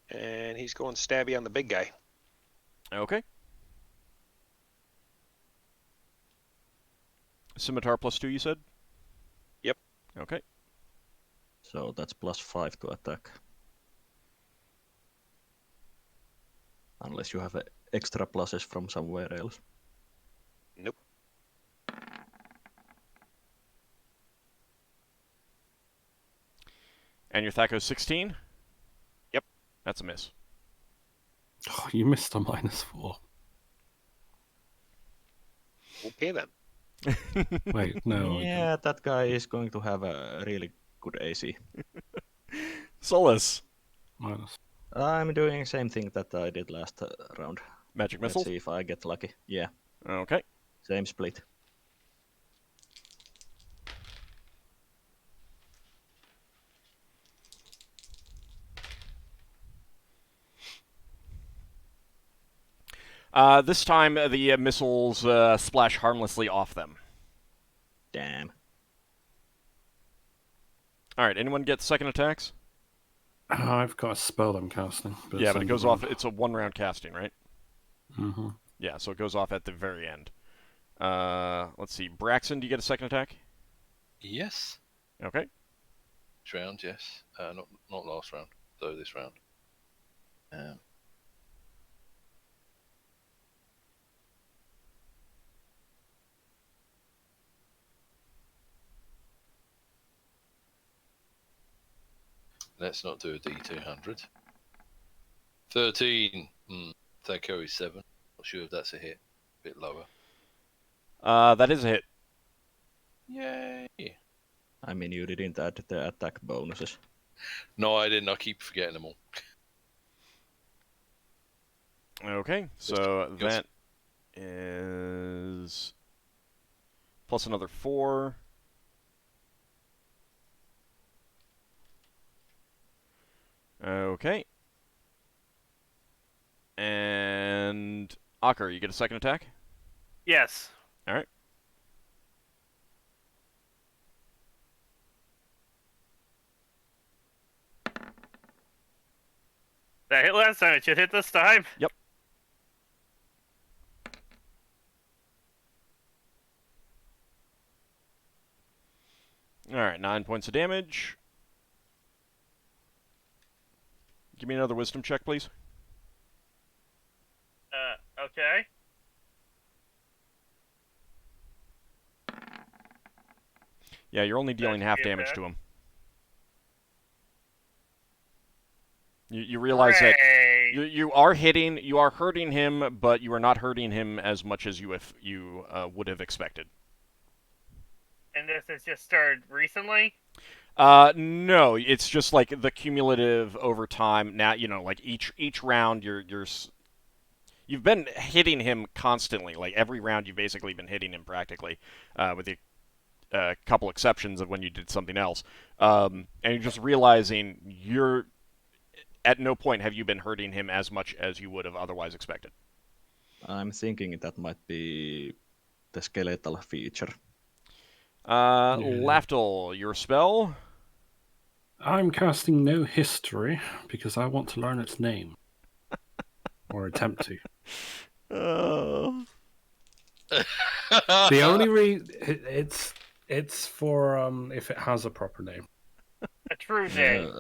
And he's going stabby on the big guy. Okay. Scimitar +2, you said? Yep. Okay. So that's +5 to attack. Unless you have extra pluses from somewhere else. Nope. And your Thaco's 16? Yep. That's a miss. Oh, you missed a -4. Okay then. Wait, no. Yeah, that guy is going to have a really good AC. Solas. Minus. I'm doing the same thing that I did last round. Magic Let's missile? see if I get lucky. Yeah, Okay. same split. This time, the missiles splash harmlessly off them. Damn. Alright, anyone get second attacks? I've got a spell I'm casting. Yeah, but it goes off. It's a one-round casting, right? Mm-hmm. Yeah, so it goes off at the very end. Let's see. Braxon, do you get a second attack? Yes. Okay. This round, yes. Not last round, though this round. Let's not do a D200. 13. Thaco is 7. Not sure if that's a hit. A bit lower. That is a hit. Yay! I mean, you didn't add the attack bonuses. No, I didn't. I keep forgetting them all. Okay, so that is plus another 4. Okay. And Ockar, you get a second attack? Yes. Alright. That hit last time. It should hit this time. Yep. Alright, 9 points of damage. Give me another wisdom check, please. Okay. Yeah, you're only dealing half be damage okay. to him. You realize that you are hurting him, but you are not hurting him as much as you would have expected. And this has just started recently? No, it's just like the cumulative over time. Now, like each round you've been hitting him constantly. Like every round you've basically been hitting him practically, with a couple exceptions of when you did something else. And you're just realizing at no point have you been hurting him as much as you would have otherwise expected. I'm thinking that might be the skeletal feature. Lafdul, your spell? I'm casting no history because I want to learn its name. Or attempt to. The only reason it's for if it has a proper name. A true name.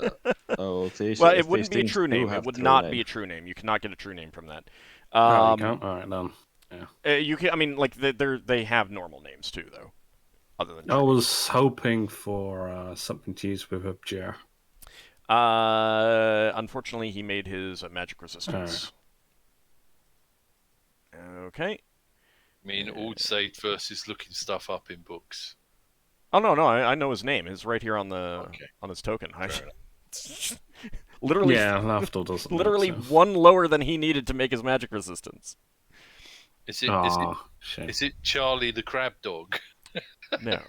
Well, it wouldn't be a true name. It would not be a true name. You cannot get a true name from that. Oh, you can't? Alright, then. Yeah. You can. I mean, like they have normal names too, though. Other than I was hoping for something to use with Abjure. Unfortunately, he made his magic resistance. Okay. I mean, Sage versus looking stuff up in books. Oh no, I know his name. It's right here on his token. Literally, yeah, Lafdul doesn't. Literally one lower than he needed to make his magic resistance. Is it Charlie the crab dog? No.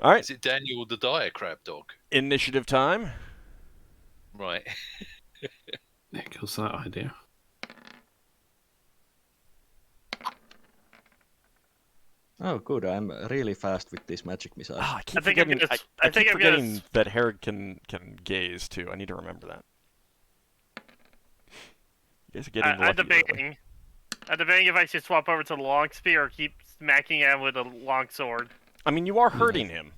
All right. Is it Daniel the dire crab dog? Initiative time. Right. There goes that idea. Oh, good. I'm really fast with these magic missiles. Oh, I keep forgetting that Herod can gaze too. I need to remember that. You guys are getting lucky. I'm debating if I should swap over to the long spear or keep smacking him with a long sword. I mean, you are hurting him,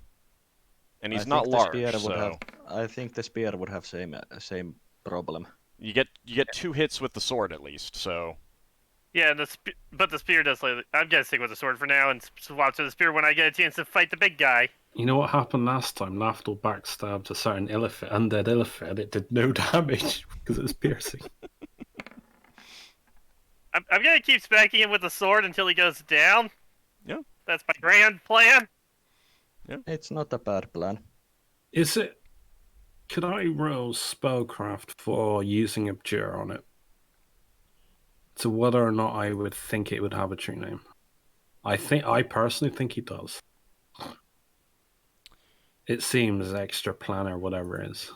and he's not large. I think the spear would have same problem. You get 2 hits with the sword at least, so. Yeah, but the spear does. I'm gonna stick with the sword for now and swap to the spear when I get a chance to fight the big guy. You know what happened last time? Lafdul backstabbed a certain undead elephant, and it did no damage because it was piercing. I'm gonna keep smacking him with the sword until he goes down. Yeah. That's my grand plan. Yeah. It's not a bad plan. Is it? Could I roll spellcraft for using Abjure on it? To whether or not I would think it would have a true name. I personally think it does. It seems extra plan or whatever it is.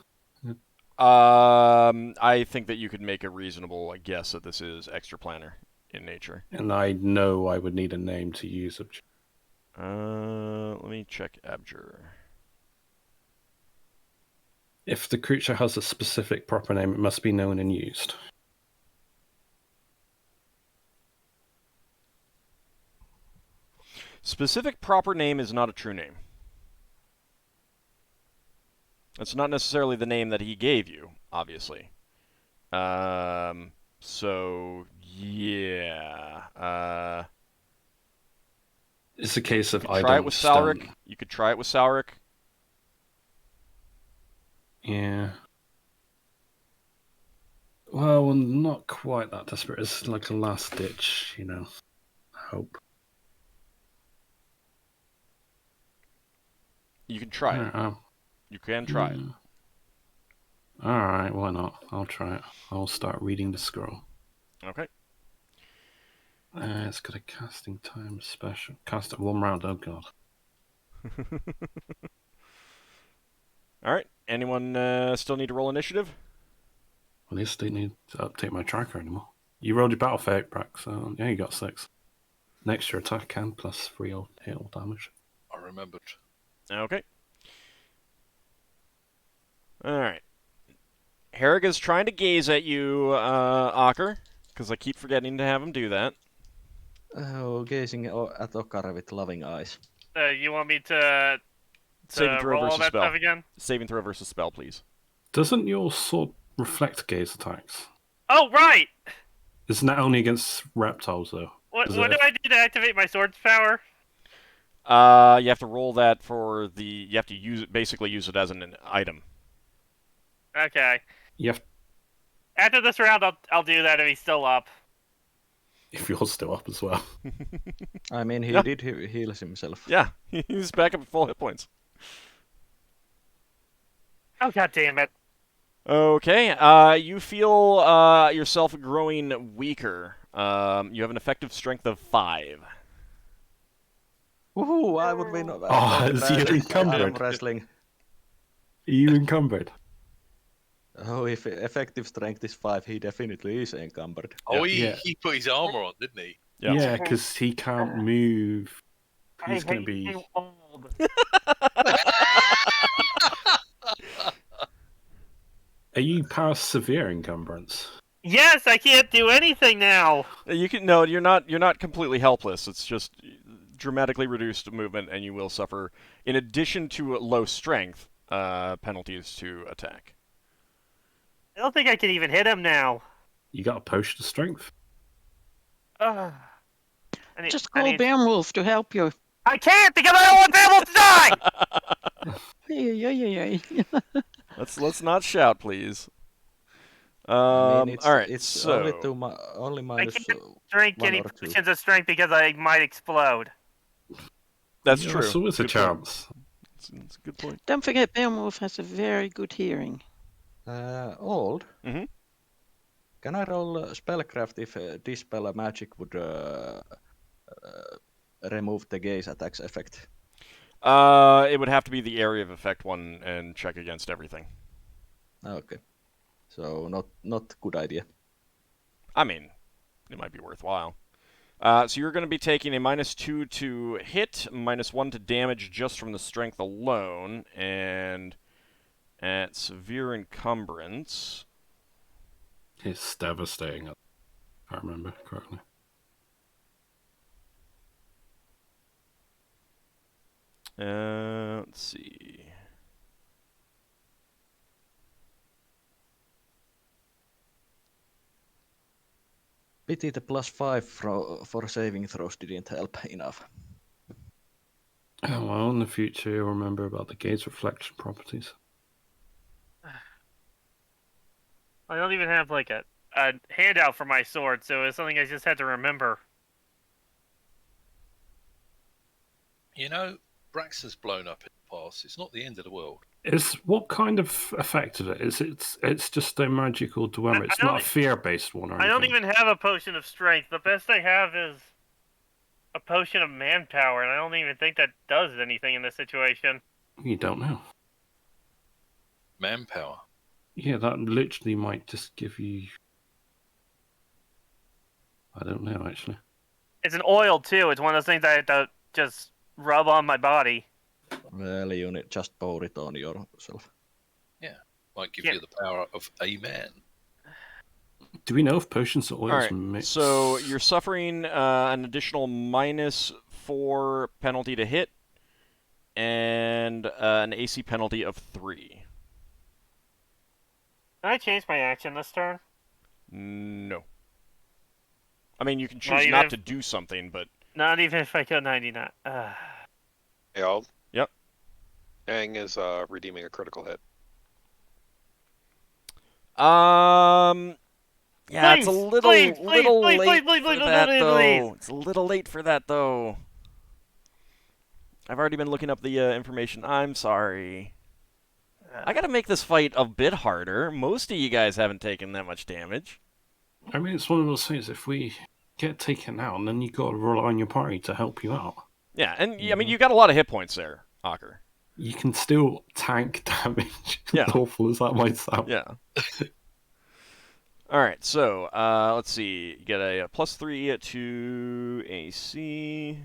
I think that you could make a reasonable guess that this is extra planner in nature. And I know I would need a name to use Abjure. Let me check Abjure. If the creature has a specific proper name, it must be known and used. Specific proper name is not a true name. It's not necessarily the name that he gave you, obviously. So, yeah. It's a case of I don't try it with Salric. You could try it with Salric. Yeah. Well, not quite that desperate. It's like a last ditch, hope. You can try it. You can try it. Alright, why not? I'll try it. I'll start reading the scroll. Okay. It's got a casting time special. Cast it 1 round, oh god. Alright, anyone still need to roll initiative? Well, at least I don't need to update my tracker anymore. You rolled your battle fate, Brax, so yeah, you got 6. Next your attack can plus 3 hit all damage. I remembered. Okay. Alright. Harriga's trying to gaze at you, Ockar, because I keep forgetting to have him do that. Oh, gazing at Ockar with loving eyes. You want me to Saving throw roll all versus that spell. stuff again? Saving throw versus spell, please. Doesn't your sword reflect gaze attacks? Oh, right! Isn't that only against reptiles, though? What Does do it- I do to activate my sword's power? You have to roll that for the. You have to basically use it as an item. Okay. You have, After this round, I'll do that if he's still up. if you're still up as well. I mean, he Yeah. did heal himself. Yeah, he's back up at full hit points. Oh, god damn it. Okay, you feel yourself growing weaker. You have an effective strength of 5. Woohoo! I would win. is he encumbered? Arm wrestling. Are you encumbered? Oh, if effective strength is 5, he definitely is encumbered. Oh, Yeah. he put his armor on, didn't he? Yeah. Yeah, because he can't move. He's going to be. you old. Are you past severe encumbrance? Yes, I can't do anything now. You can no, you're not. You're not completely helpless. It's just dramatically reduced movement, and you will suffer, in addition to low strength, penalties to attack. I don't think I can even hit him now. You got a potion of strength? Ugh. Just call Beowulf to help you. I can't because I don't want Beowulf to die! Yeah. Let's not shout, please. I mean, all right, it's so only minus can't drink 1 any or 2. potions of strength because I might explode. that's Yeah, true. So it's a Good point. chance. It's a good point. Don't forget, Beowulf has a very good hearing. Old. Mhm. Can I roll spellcraft if dispel magic would remove the gaze attacks effect? It would have to be the area of effect one and check against everything. Okay, so not good idea. I mean, it might be worthwhile. So you're going to be taking a -2 to hit, -1 to damage just from the strength alone, and at severe encumbrance. It's devastating, if I remember correctly. Let's see. Pity the +5 for saving throws didn't help enough. Oh, well, in the future, you'll remember about the gaze reflection properties. I don't even have like a handout for my sword, so it's something I just had to remember. You know, Braxon's blown up in the past. It's not the end of the world. What kind of effect is it? It's just a magical dwemer. It's I not don't- a fear-based one or I don't anything. even have a potion of strength. The best I have is a potion of manpower, and I don't even think that does anything in this situation. You don't know. Manpower. Yeah, that literally might just give you... I don't know, actually. It's an oil too. It's one of those things I have to just rub on my body. Well, you need just pour it on yourself. Might give Yeah. you the power of a man. Do we know if potions or oils All right, mix? so you're suffering an additional -4 penalty to hit, and an AC penalty of 3. Can I change my action this turn? No. I mean, you can Not choose even not if- to do something, but Not even if I kill 99. Hey, Ald? Yep. Aang is redeeming a critical hit. yeah, it's a Please, little please, little please, late please, for please, that please, though. please. It's a little late for that though. I've already been looking up the information. I'm sorry. I gotta make this fight a bit harder. Most of you guys haven't taken that much damage. I mean, it's one of those things, if we get taken out, then you got to rely on your party to help you out. Yeah, and I mean, you got a lot of hit points there, Ockar. You can still tank damage, Yeah. as awful as that might sound. Yeah. All right, so let's see. You get a +3 to AC.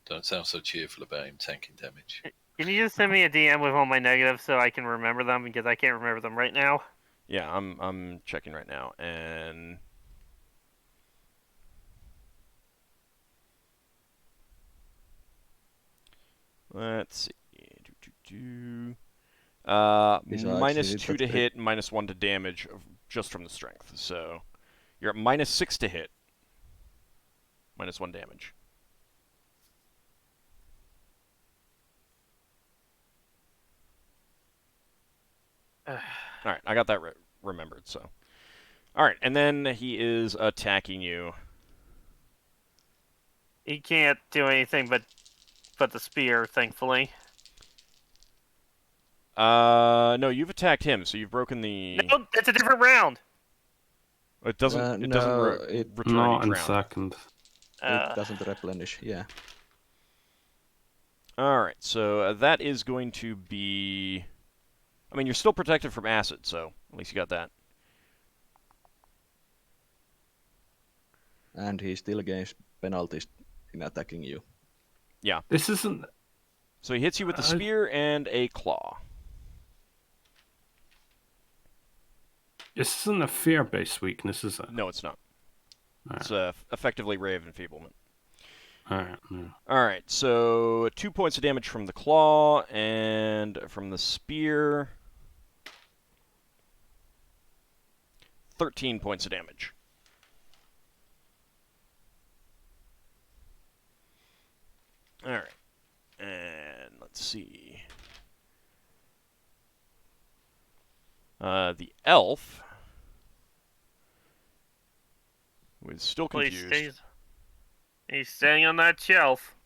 Don't sound so cheerful about him tanking damage. Can you just send me a DM with all my negatives so I can remember them, because I can't remember them right now? Yeah, I'm checking right now, and Let's see. Besides, minus you need 2 that to hit, minus 1 to damage, just from the strength. So you're at minus 6 to hit, minus 1 damage. All right, I got that remembered. So, all right, and then he is attacking you. He can't do anything but the spear, thankfully. No, you've attacked him, so you've broken the. No, it's a different round. It doesn't. It no, doesn't it- return Not each in round. second. It doesn't replenish, yeah. All right, so that is going to be. I mean, you're still protected from acid, so at least you got that. And he still gains penalties in attacking you. This isn't. So he hits you with the spear and a claw. This isn't a fear-based weakness, is it? No, it's not. Alright. It's effectively Ray of Enfeeblement. Alright. No. All right, so 2 points of damage from the claw and from the spear. 13 points of damage. All right, and let's see. The elf, who is still confused. He's staying on that shelf.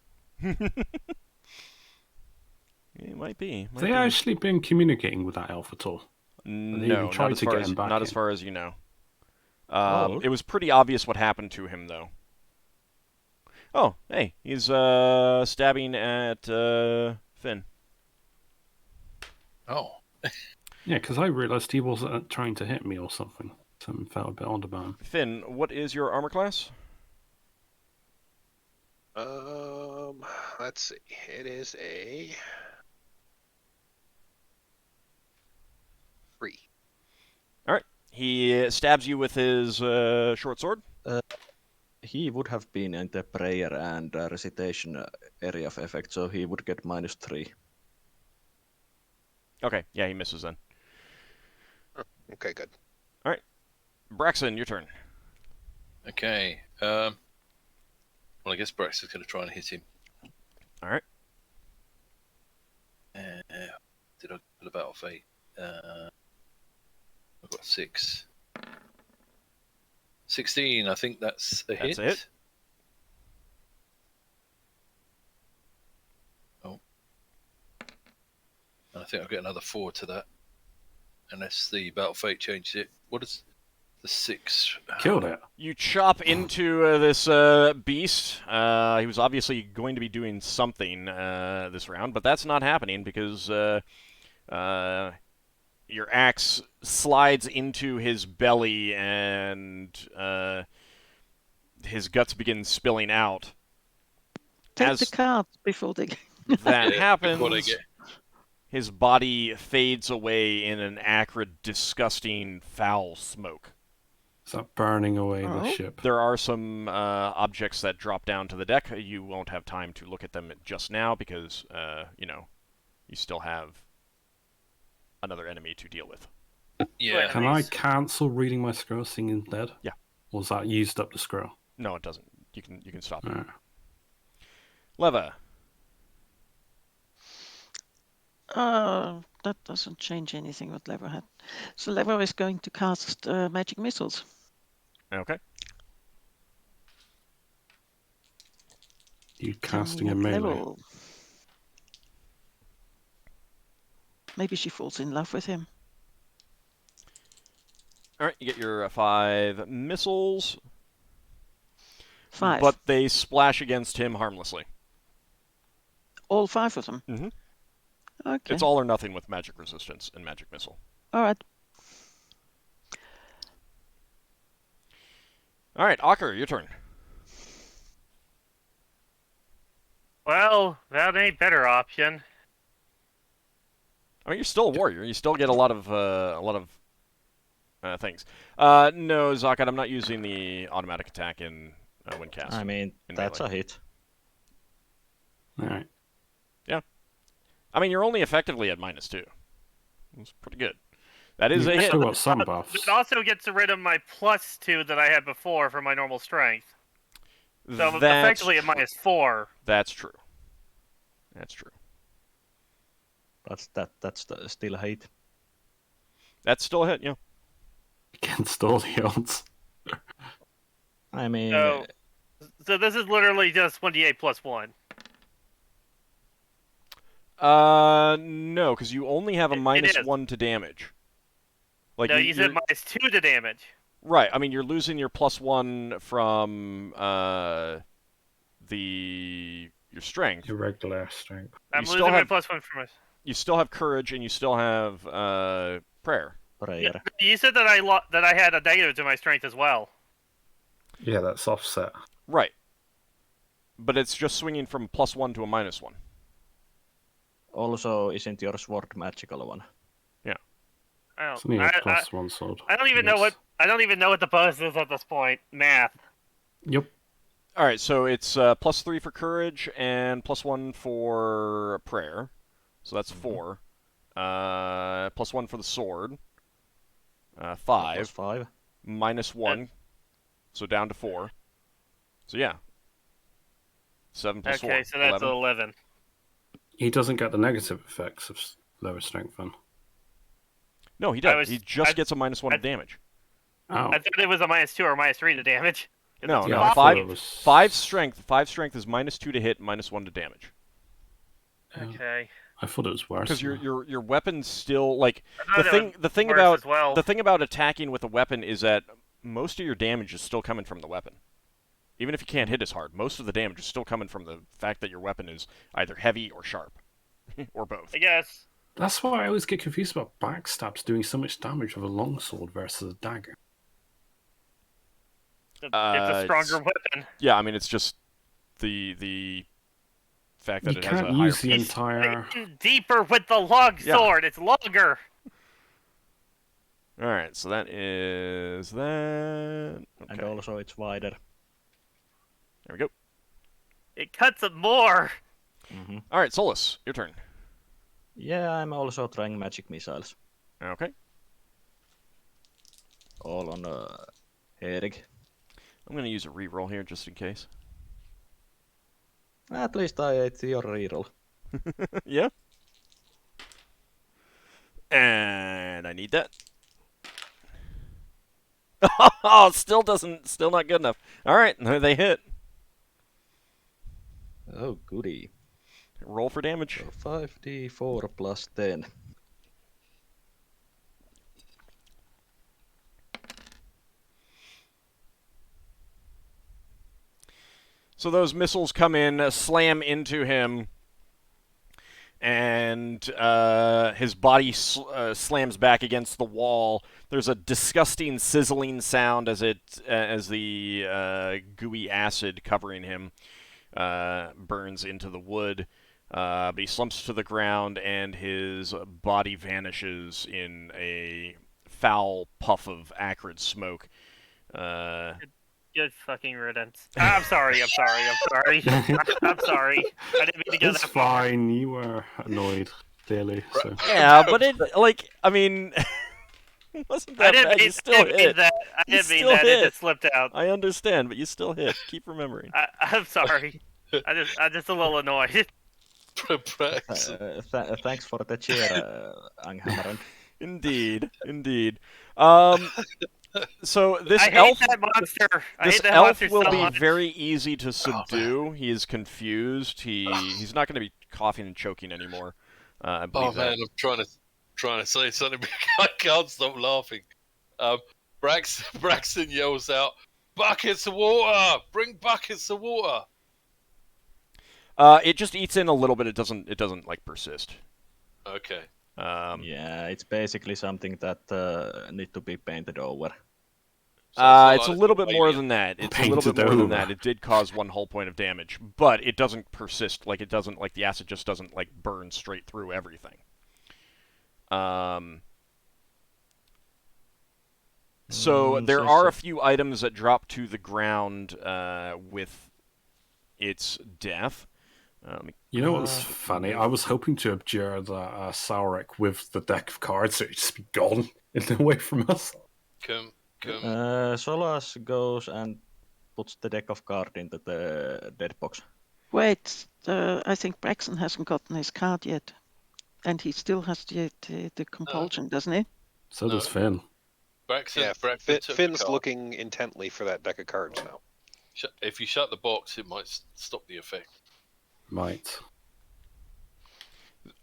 It might be. Have they actually been communicating with that elf at all? No, tried not as to far get as him back not as in? far as you know. Oh. It was pretty obvious what happened to him, though. Oh, hey, he's stabbing at Finn. Oh. Yeah, because I realised he wasn't trying to hit me or something. Something felt a bit odd about him. Finn, what is your armor class? Let's see. It is a 3. He stabs you with his short sword. He would have been in the prayer and recitation area of effect, so he would get -3. Okay, yeah, he misses then. Okay, good. Braxon, your turn. Okay. Well, I guess Braxon's going to try and hit him. All right. Did I get a battle fate? I've got 6. 16, I think that's a hit. That's it. Oh. And I think I'll get another 4 to that. Unless the battle fate changes it. What is the 6? Killed it. You chop into this beast. He was obviously going to be doing something this round, but that's not happening because your axe slides into his belly and his guts begin spilling out. Take As the cards before they. that Yeah, happens, before they get- his body fades away in an acrid, disgusting, foul smoke. Is that burning away the Oh. ship? There are some objects that drop down to the deck. You won't have time to look at them just now because, you still have another enemy to deal with. Yeah. Can I cancel reading my scroll seeing dead? Yeah. Or is that used up the scroll? No, it doesn't. You can stop it. Alright. Leva. That doesn't change anything what Lever had. So Lever is going to cast magic missiles. Okay. You Tell me casting a what melee. level. Maybe she falls in love with him. All right, you get your 5 missiles, 5. but they splash against him harmlessly. All 5 of them. Mhm. Okay. It's all or nothing with magic resistance and magic missile. All right. All right, Ockar, your turn. Well, that ain't better option. I mean, you're still a warrior. You still get a lot of things. No, Zakat, I'm not using the automatic attack in when cast. I mean, in that's melee. a hit. Alright. I mean, you're only effectively at -2. It's pretty good. That is You've a hit. still got some buffs. It also gets rid of my +2 that I had before for my normal strength. So I'm effectively at -4. That's true. That's true. That's still a hit. That's still a hit, yeah. Against all the odds. I mean, So this is literally just 1d8 plus 1. No, because you only have a is. -1 to damage. Like No, you said -2 to damage. Right. I mean, you're losing your +1 from your strength. Your regular strength. I'm You losing still my have- +1 from my... You still have courage, and you still have prayer. prayer. Yeah, you said that I had a negative to my strength as well. Yeah, that's offset. Right. But it's just swinging from +1 to a -1. Also, isn't your sword magical one? It's only a +1 sword. I don't even know what the bonus is at this point. Math. Yep. All right, so it's +3 for courage and +1 for prayer. So that's 4. +1 for the sword. 5. +5. -1. So down to 4. So yeah. 7 plus 4. Okay, so that's 11. He doesn't get the negative effects of lower strength then. No, he does. He just gets a -1 to damage. Oh. I thought it was a -2 or -3 to damage. No, Yeah, no. I thought it was... 5 strength. 5 strength is -2 to hit, -1 to damage. Okay. I thought it was worse. Because your weapon's still like I thought the thing worse about as well. the thing about attacking with a weapon is that most of your damage is still coming from the weapon. Even if you can't hit as hard, most of the damage is still coming from the fact that your weapon is either heavy or sharp, or both. I guess. That's why I always get confused about backstabs doing so much damage with a longsword versus a dagger. It's a stronger weapon. Yeah, I mean it's just the fact that You it has a can't higher. use the entire... Deeper with the long Yeah. sword. It's longer. All right, so that is that. Okay, And also it's wider. there we go. It cuts it more. Mm-hmm. All right, Solas, your turn. Yeah, I'm also trying magic missiles. Okay, All on Erik. I'm gonna use a reroll here just in case. At least I ate your reroll. Yeah. And I need that. Oh, still not good enough. All right, they hit. Oh, goody. Roll for damage. So 5d4 plus 10. So those missiles come in, slam into him, and his body slams back against the wall. There's a disgusting sizzling sound as the gooey acid covering him burns into the wood. But he slumps to the ground, and his body vanishes in a foul puff of acrid smoke. Good fucking riddance. I'm sorry. I'm sorry. I'm sorry. I didn't mean to go It's that far. fine, you were annoyed, clearly. So. Yeah, but it, like, I mean, it wasn't that bad. You still hit. That. I You didn't mean still that. hit. It just slipped out. I understand, but you still hit. Keep remembering. I'm sorry. I'm just a little annoyed. Braxon. Thanks for the cheer, Anghammeran. Indeed, indeed. So this I hate elf, that monster. I this hate that elf monster will so be much. very easy to subdue. He is confused. He's not going to be coughing and choking anymore. I believe Oh man, I'm trying to say something, but I can't stop laughing. Braxon yells out, "Buckets of water! Bring buckets of water!" It just eats in a little bit. It doesn't like persist. Okay. Yeah, it's basically something that need to be painted over. It's a little bit more than that. It's a little bit Painted more than over. that. It did cause 1 whole point of damage, but it doesn't persist. Like, it doesn't, like, the acid just doesn't, like, burn straight through everything. So there are a few items that drop to the ground with its death. You know what's funny? I was hoping to abjure the Saurik with the deck of cards, so it'd just be gone and away from us. Solas goes and puts the deck of cards into the dead box. Wait, I think Braxon hasn't gotten his card yet. And he still has the compulsion, doesn't he? So does Finn. Braxon Finn's looking intently for that deck of cards now. If you shut the box, it might stop the effect. Might.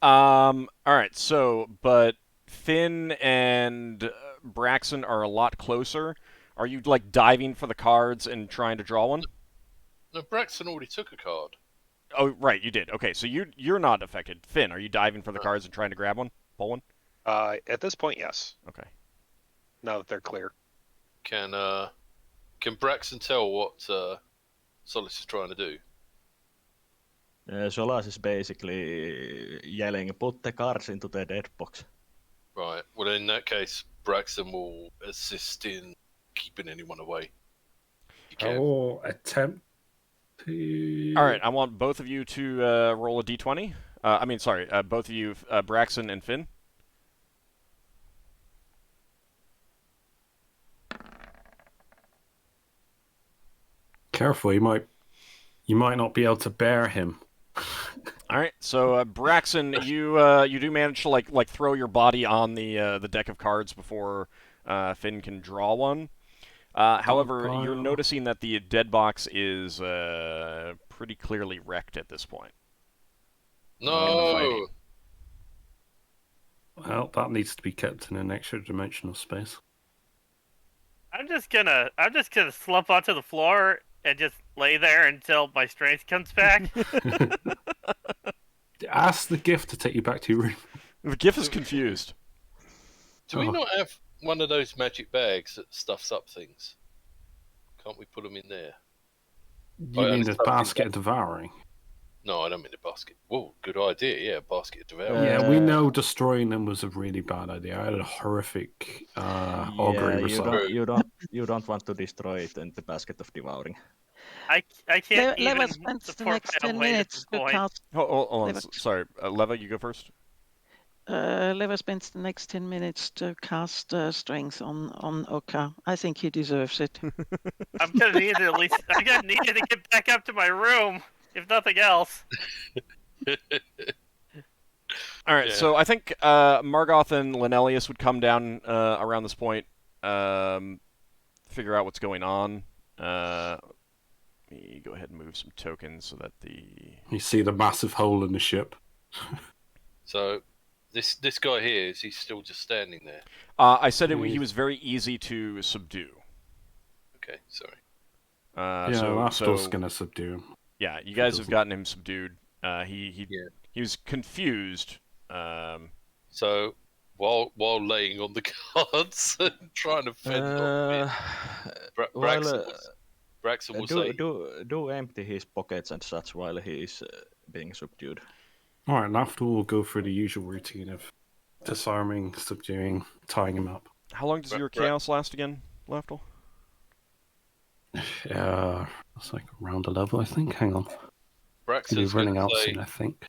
All right. So, but Finn and Braxon are a lot closer. Are you like diving for the cards and trying to draw one? No, Braxon already took a card. Oh, right, you did. Okay, so you're not affected. Finn, are you diving for the cards and trying to grab one, pull one? At this point, yes. Okay. Now that they're clear. Can Braxon tell what Solas is trying to do? Solas is basically yelling, "Put the cards into the dead box." Right. Well, in that case, Braxon will assist in keeping anyone away. I will attempt to... All right, I want both of you to roll a d20. Both of you, Braxon and Finn. Careful, you might not be able to bear him. All right, so Braxon, you do manage to like throw your body on the deck of cards before Finn can draw one. However, you're noticing that the dead box is pretty clearly wrecked at this point. No. Well, that needs to be kept in an extra dimensional space. I'm just gonna slump onto the floor and just lay there until my strength comes back. Ask the gift to take you back to your room. The gift is confused. Do we not have one of those magic bags that stuffs up things? Can't we put them in there? You mean the basket of devouring? No, I don't mean the basket. Whoa, good idea. Yeah, basket of devouring. Yeah, we know destroying them was a really bad idea. I had a horrific augury result. You don't want to destroy it in the basket of devouring. I can't even Leva spends the support next 10 family at minutes this to point. cast. Hold on. Sorry, Leva, you go first. Leva spends the next 10 minutes to cast strength on Ockar. I think he deserves it. I'm gonna need it to get back up to my room, if nothing else. All right, so I think Margoth and Linelius would come down around this point, figure out what's going on. Let me go ahead and move some tokens so that You see the massive hole in the ship. So, this guy here, is he still just standing there? I said he was very easy to subdue. Okay, sorry. Lafdul's gonna subdue him. Yeah, you guys have gotten him subdued. He was confused. So while laying on the cards and trying to fend off Braxon will say, do empty his pockets and such while he is being subdued. All right, Lafdul will go through the usual routine of disarming, subduing, tying him up. How long does your chaos last again, Lafdul? It's like around a level, I think. Hang on. Braxon's running out say, soon, I think.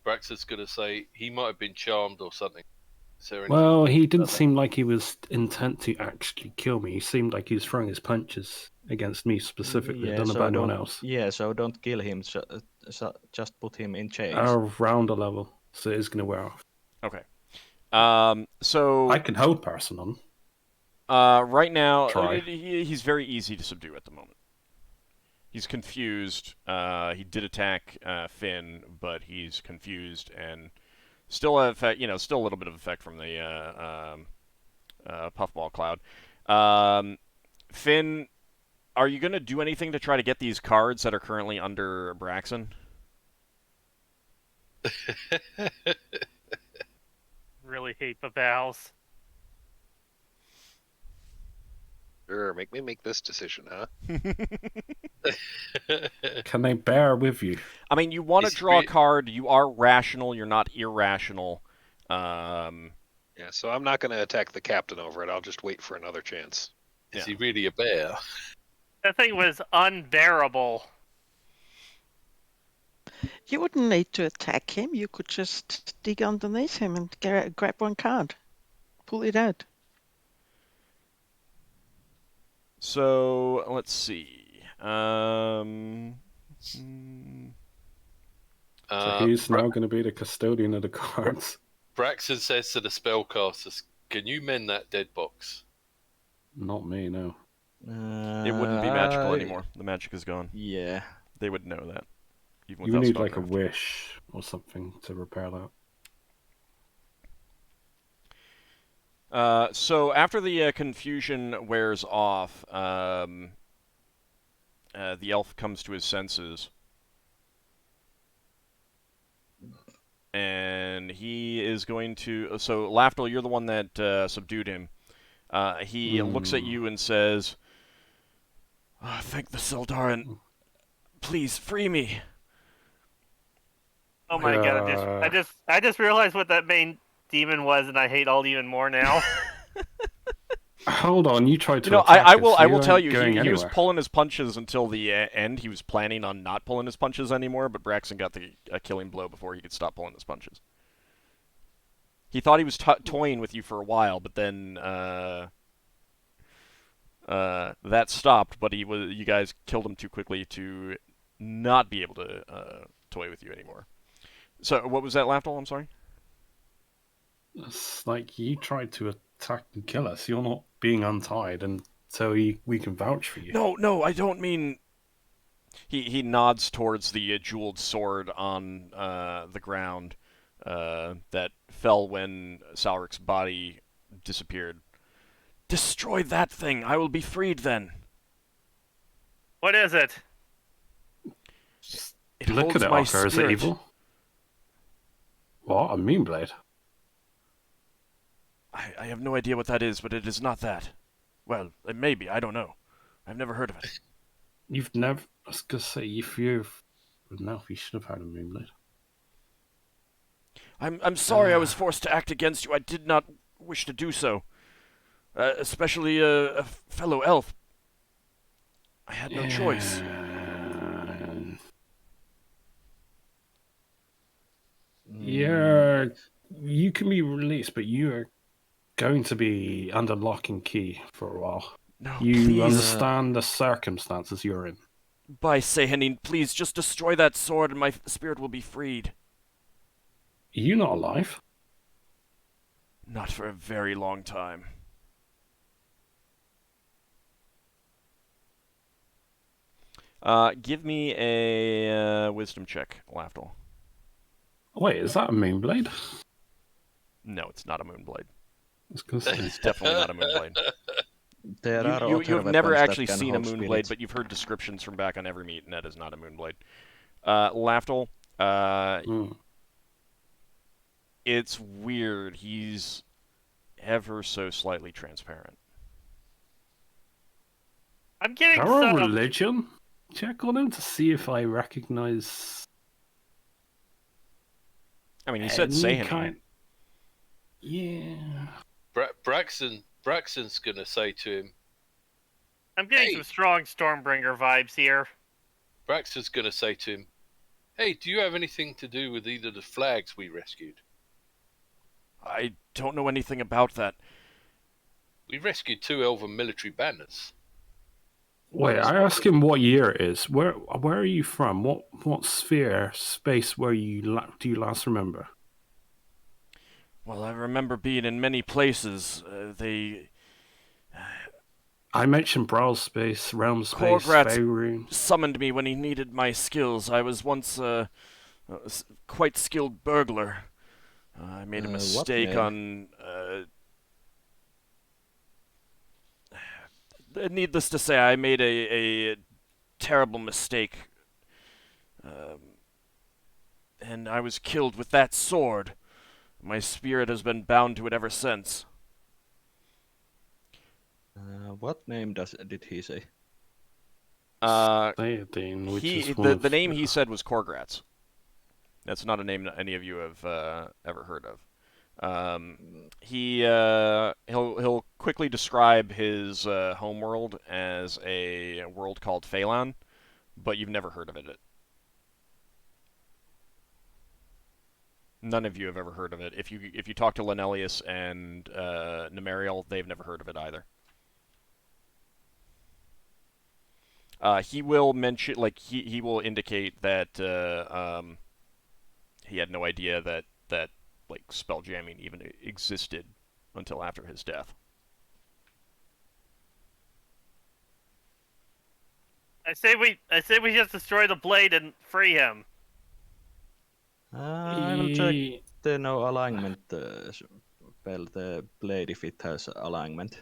Braxon's going to say he might have been charmed or something. Well, he didn't seem like he was intent to actually kill me. He seemed like he was throwing his punches against me specifically. I don't know about anyone else. Yeah, so don't kill him. Just put him in chains. Around a level, so it is going to wear off. Okay. So I can hold person on. Right now, he's very easy to subdue at the moment. He's confused. He did attack Finn, but he's confused and still still a little bit of effect from the puffball cloud. Finn, are you going to do anything to try to get these cards that are currently under Braxon? Really hate Babals. Sure, make me make this decision, huh? Can they bear with you? I mean, you want to draw a card. You are rational. You're not irrational. Yeah, so I'm not going to attack the captain over it. I'll just wait for another chance. Is he really a bear? That thing was unbearable. You wouldn't need to attack him. You could just dig underneath him and grab one card. Pull it out. So let's see. So who's now going to be the custodian of the cards? Braxon says to the spellcasters, "Can you mend that dead box?" Not me, no. It wouldn't be magical anymore. The magic is gone. Yeah. They would know that. Even You without need like a spellcraft. wish or something to repair that. So after the confusion wears off, the elf comes to his senses. And he is going to... So, Lafdul, you're the one that subdued him. He looks at you and says, thank the Sildarin. Please, free me. Oh my god! I just realized what that main demon was, and I hate all even more now. Hold on, you tried to. I us, will tell you, he was anywhere. pulling his punches until the end. He was planning on not pulling his punches anymore, but Braxon got the killing blow before he could stop pulling his punches. He thought he was toying with you for a while, but then that stopped. But you guys killed him too quickly to not be able to toy with you anymore. So what was that, Lafdul? I'm sorry. It's like you tried to attack and kill us. You're not being untied, and so we can vouch for you. No, I don't mean. He nods towards the jeweled sword on the ground that fell when Salric's body disappeared. Destroy that thing. I will be freed then. What is it? It Look holds at it, my Ockar. Is it spirit. evil? What? A Moonglade? I have no idea what that is, but it is not that. Well, it may be. I don't know. I've never heard of it. You've never... I was going to say, if you've... No, you should have had a Moonglade. I'm sorry I was forced to act against you. I did not wish to do so. Especially a fellow elf. I had no choice. You can be released, but you are going to be under lock and key for a while. No, You please. understand the circumstances you're in. By Sehanin, please just destroy that sword and my spirit will be freed. Are you not alive? Not for a very long time. Give me a wisdom check, Lafdul. Wait, is that a Moonblade? No, it's not a Moonblade. I was going to say. It's definitely not a Moonblade. There are You other have never weapons that actually can seen a hold Moonblade, spirits. but you've heard descriptions from back on Evermeet, and that is not a Moonblade. Lafdul, it's weird. He's ever so slightly transparent. I'm getting Our some. religion? Check on him to see if I recognize. I mean, he said Sehanin. Yeah. Braxon's gonna say to him. I'm getting some strong Stormbringer vibes here. Braxon's gonna say to him, "Hey, do you have anything to do with either of the flags we rescued? I don't know anything about that. We rescued 2 elven military banners." Wait, I asked him what year it is. Where are you from? What sphere, space do you last remember? Well, I remember being in many places. I mentioned Brawl Space, Realm Space, Korgratz Faerun. summoned me when he needed my skills. I was once a quite skilled burglar. I made a mistake on... needless to say, I made a terrible mistake. And I was killed with that sword. My spirit has been bound to it ever since. What name did he say? Theodine, which is one the name he said was Korgratz. That's not a name that any of you have ever heard of. He'll quickly describe his homeworld as a world called Phelan, but you've never heard of it. None of you have ever heard of it. If you talk to Lenelius and Nemariel, they've never heard of it either. He will mention, like, he will indicate that he had no idea that like spelljamming even existed until after his death. I say we just destroy the blade and free him. I will check the no alignment spell, the blade, if it has alignment.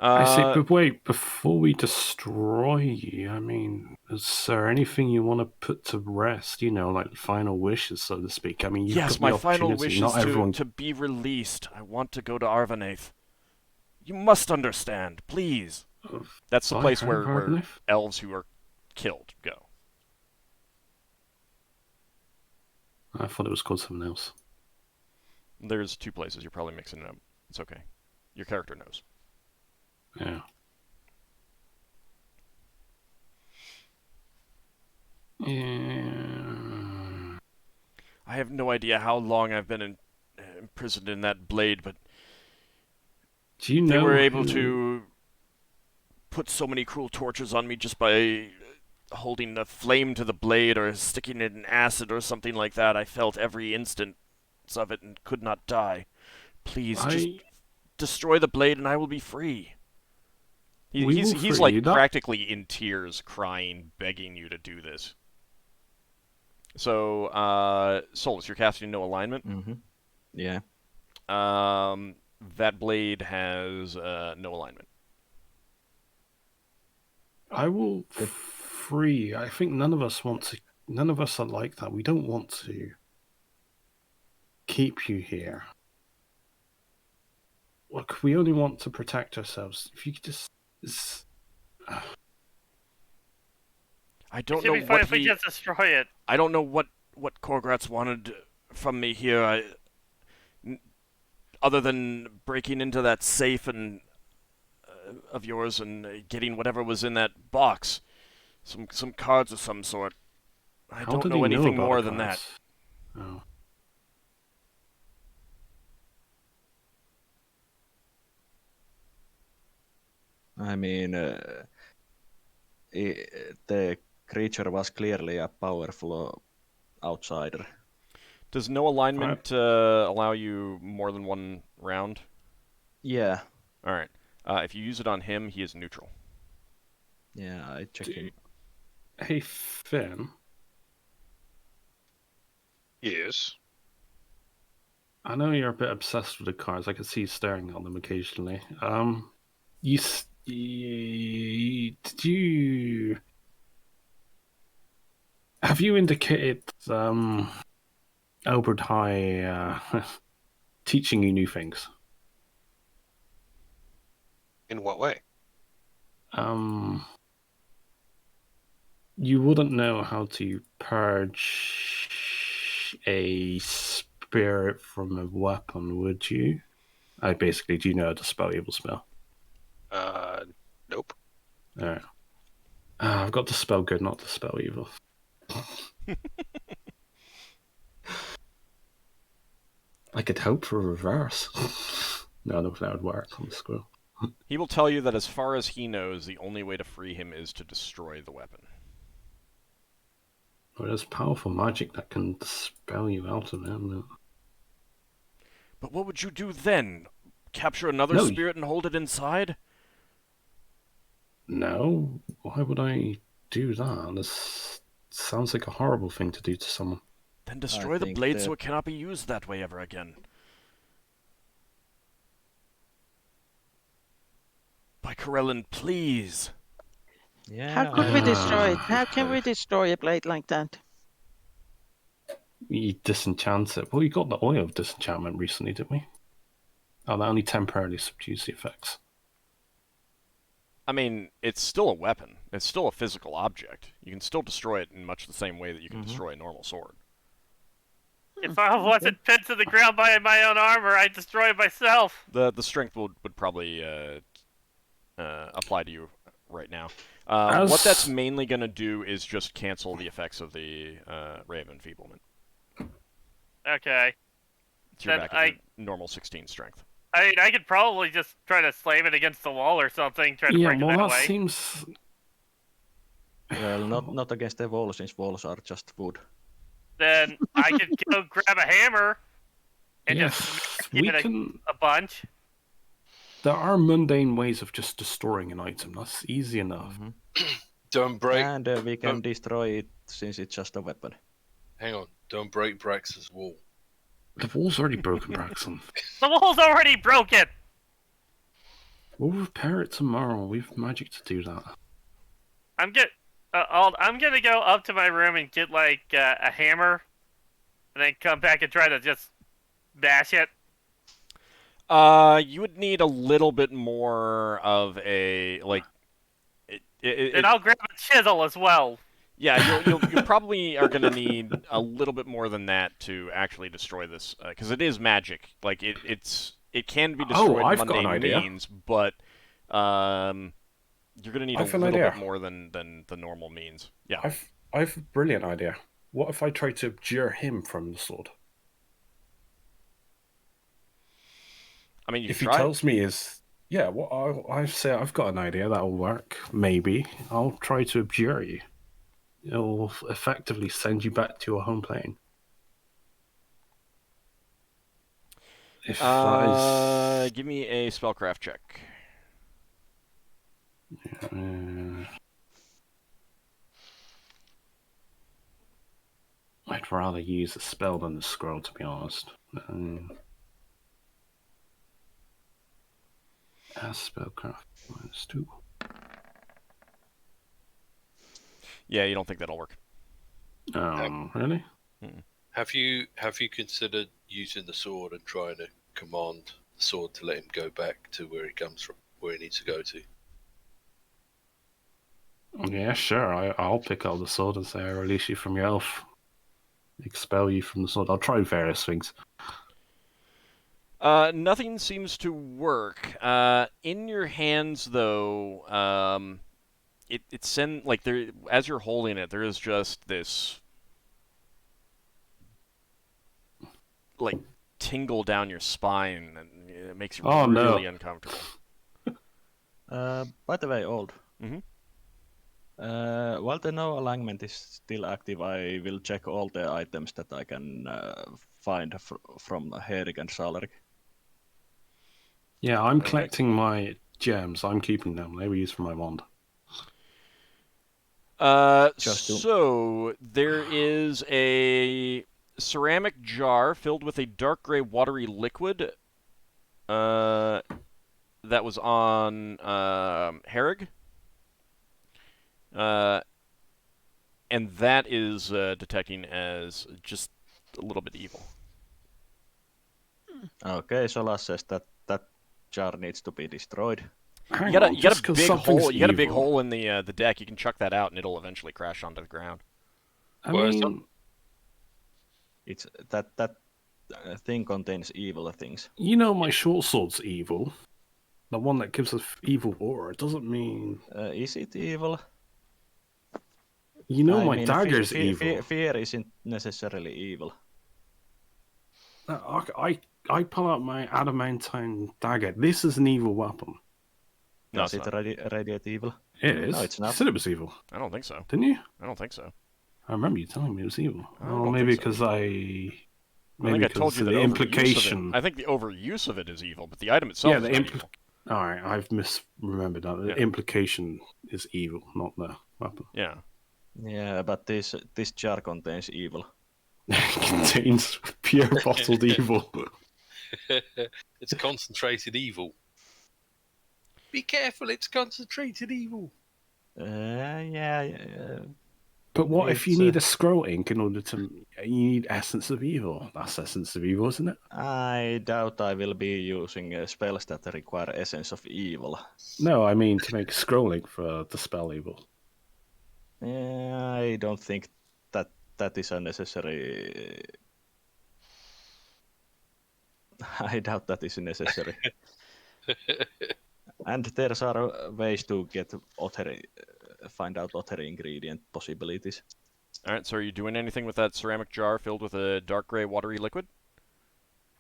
I see, but wait, before we destroy you, I mean, is there anything you want to put to rest? You know, like final wishes, so to speak. I mean, you've yes, got my the final opportunity. wish Not is everyone... to be released. I want to go to Arvanaith. You must understand, please. That's the place where elves who are killed go. I thought it was called something else. There's two places. You're probably mixing it up. It's okay. Your character knows. Yeah. Yeah. I have no idea how long I've been imprisoned in that blade, but do you know they were able to put so many cruel tortures on me just by holding the flame to the blade or sticking it in acid or something like that. I felt every instant of it and could not die. Please, just destroy the blade and I will be free. He's like practically in tears, crying, begging you to do this. So, Solas, you're casting no alignment? Mm-hmm. Yeah. That blade has no alignment. I will free. I think none of us want to. None of us are like that. We don't want to keep you here. Look, we only want to protect ourselves. If you could just... I don't know what if we just destroy it. I don't know what Korgratz wanted from me here. Other than breaking into that safe and of yours and getting whatever was in that box, some cards of some sort. I don't know anything more than that. Oh. I mean, the creature was clearly a powerful outsider. Does no alignment allow you more than one round? Yeah. All right. If you use it on him, he is neutral. Yeah, I check him. Hey, Finn. Yes. I know you're a bit obsessed with the cards. I can see you staring at them occasionally. Did you... Have you indicated Albert High teaching you new things? In what way? You wouldn't know how to purge a spirit from a weapon, would you? Basically, do you know how to spell evil spell? Nope. Alright. I've got to spell good, not to spell evil. I could hope for a reverse. No, that would work on the scroll. He will tell you that as far as he knows, the only way to free him is to destroy the weapon. Well, there's powerful magic that can spell you out of him. But what would you do then? Capture another spirit and hold it inside? No. Why would I do that? This sounds like a horrible thing to do to someone. Then destroy the blade so it cannot be used that way ever again. By Corellin, please. Yeah. How could we destroy it? How can we destroy a blade like that? We disenchant it. Well, we got the oil of disenchantment recently, didn't we? Oh, that only temporarily subdues the effects. I mean, it's still a weapon. It's still a physical object. You can still destroy it in much the same way that you can destroy a normal sword. If I wasn't pinned to the ground by my own armor, I'd destroy it myself. The strength would probably apply to you right now. As- What that's mainly going to do is just cancel the effects of the Ray of Enfeeblement. Okay. So you're Then back at your normal 16 strength. I could probably just try to slam it against the wall or something, try to Yeah, break it well, that that way. seems. Well, not against the wall, since walls are just wood. Then I could go grab a hammer and Yes, just give we it can. a bunch. There are mundane ways of just destroying an item. That's easy enough. Don't break. And we can destroy it since it's just a weapon. Hang on. Don't break Brax's wall. The wall's already broken, Braxon. The wall's already broken! We'll repair it tomorrow. We've magic to do that. I'm gonna go up to my room and get like a hammer, and then come back and try to just bash it. You would need a little bit more of a like. And I'll grab a chisel as well. Yeah, you probably are going to need a little bit more than that to actually destroy this, because it is magic. Like it can be destroyed I've in got an mundane idea. means, but you're going to need a I've an little idea. bit more than the normal means. Yeah. I've a brilliant idea. What if I try to abjure him from the sword? I mean, you If can he try. tells me I say I've got an idea that'll work. Maybe I'll try to abjure you. It'll effectively send you back to your home plane. If that Give me a spellcraft check. is, I'd rather use a spell than the scroll, to be honest. As spellcraft -2. Yeah, you don't think that'll work. Really? Have you considered using the sword and trying to command the sword to let him go back to where he comes from, where he needs to go to? Yeah, sure. I'll pick up the sword and say I release you from your elf. Expel you from the sword. I'll try various things. Nothing seems to work. In your hands, though, it send like there as you're holding it, there is just this like tingle down your spine, and it makes you really uncomfortable. By the way, Old. Mhm. While the no alignment is still active, I will check all the items that I can find from Herik and Saleric. Yeah, I'm collecting my gems. I'm keeping them. They were used for my wand. So there is a ceramic jar filled with a dark gray watery liquid that was on Herrig. And that is detecting as just a little bit evil. Okay, Solas says that jar needs to be destroyed. You got a big hole. You got a big hole in the deck. You can chuck that out, and it'll eventually crash onto the ground. I mean, it's that thing contains evil things. You know, my short sword's evil. The one that gives us evil aura. It doesn't mean. Is it evil? You know, my dagger's evil. Fear isn't necessarily evil. I pull out my adamantine dagger. This is an evil weapon. No, Does it radiate evil? It is. No, it's not. You said it was evil. I don't think so. Didn't you? I don't think so. I remember you telling me it was evil. Oh, maybe because I think I told you the that implication. I think the overuse of it is evil, but the item itself is not evil. All right, I've misremembered that. The implication is evil, not the weapon. Yeah. Yeah, but this jar contains evil. It contains pure bottled evil. It's concentrated evil. Be careful, it's concentrated evil. Yeah. But what if you need a scroll ink in order to... You need essence of evil. That's essence of evil, isn't it? I doubt I will be using spells that require essence of evil. No, I mean to make a scroll ink for the spell evil. I don't think that is unnecessary. I doubt that is necessary. And there are ways to get find out other ingredient possibilities. All right. So are you doing anything with that ceramic jar filled with a dark gray watery liquid?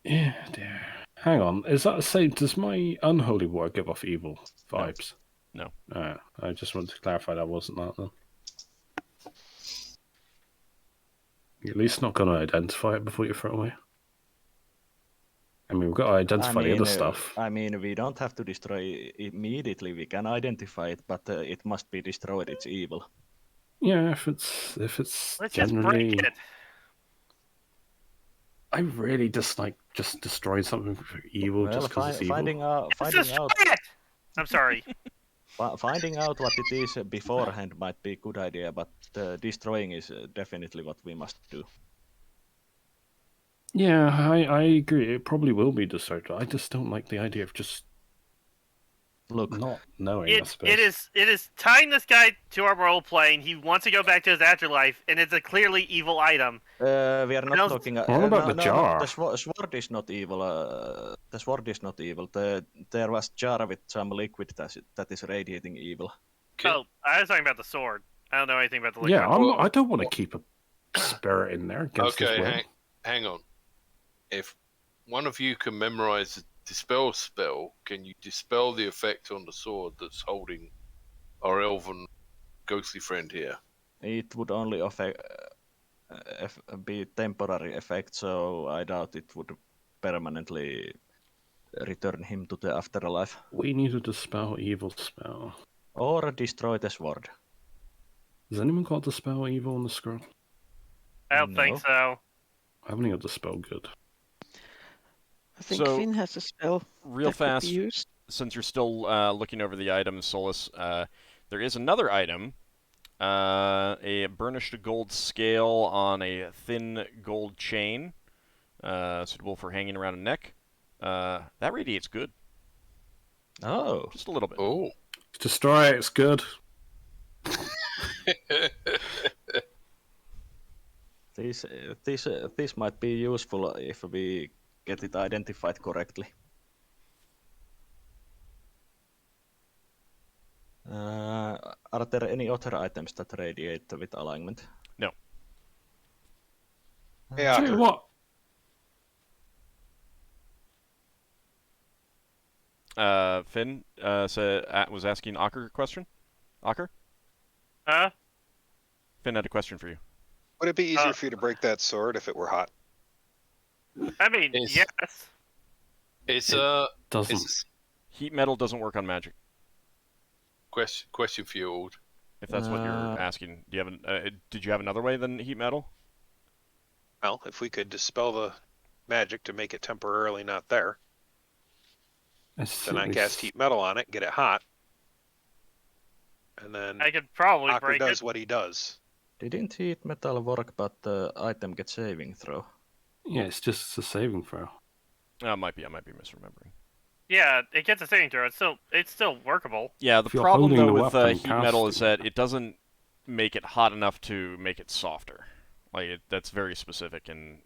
Yeah, dear. Hang on, is that the same? Does my unholy water give off evil vibes? No. I just wanted to clarify that wasn't that then. You're at least not going to identify it before you throw it away. I mean, we've got to identify the other stuff. I mean, we don't have to destroy it immediately. We can identify it, but it must be destroyed. It's evil. Yeah, if it's Let's generally... just break it. I really dislike just destroying something for evil Well, just because it's evil. finding out, I'm sorry. finding out what it is beforehand might be a good idea, but destroying is definitely what we must do. Yeah, I agree. It probably will be destructive. I just don't like the idea of just not knowing, I suppose. It is tying this guy to our role playing. He wants to go back to his afterlife, and it's a clearly evil item. We are not talking. What about the jar? The sword is not evil. The sword is not evil. There was jar with some liquid that is radiating evil. Oh, I was talking about the sword. I don't know anything about the liquid. Yeah, I don't want to keep a spirit in there against his will. Hang on. If one of you can memorize the dispel spell, can you dispel the effect on the sword that's holding our elven ghostly friend here? It would only be temporary effect, so I doubt it would permanently return him to the afterlife. We need to dispel evil spell. Or destroy the sword. Has anyone got dispel evil on the scroll? I don't think so. I haven't got dispel good. I think Finn has a spell real that fast, could be used. Since you're still looking over the items, Solas, there is another item, a burnished gold scale on a thin gold chain, suitable for hanging around a neck. That radiates good. Oh. Just a little bit. Oh. Destroy it, it's good. This might be useful if we get it identified correctly. Are there any other items that radiate with alignment? No. Yeah. Tell you what. Finn was asking Ockar a question. Ockar? Huh? Finn had a question for you. Would it be easier for you to break that sword if it were hot? I mean, yes. It's doesn't. Heat metal doesn't work on magic. Question for you, Old. If that's what you're asking, do you have did you have another way than heat metal? Well, if we could dispel the magic to make it temporarily not there, then I cast heat metal on it, get it hot, and then I could probably Ockar break does it. what he does. Didn't heat metal work, but the item gets saving throw? Yeah, it's just a saving throw. I might be misremembering. Yeah, it gets a saving throw. It's still workable. Yeah, the If you're problem though holding with the weapon heat metal is casting that it doesn't make it hot enough to make it softer. Like that's very specific and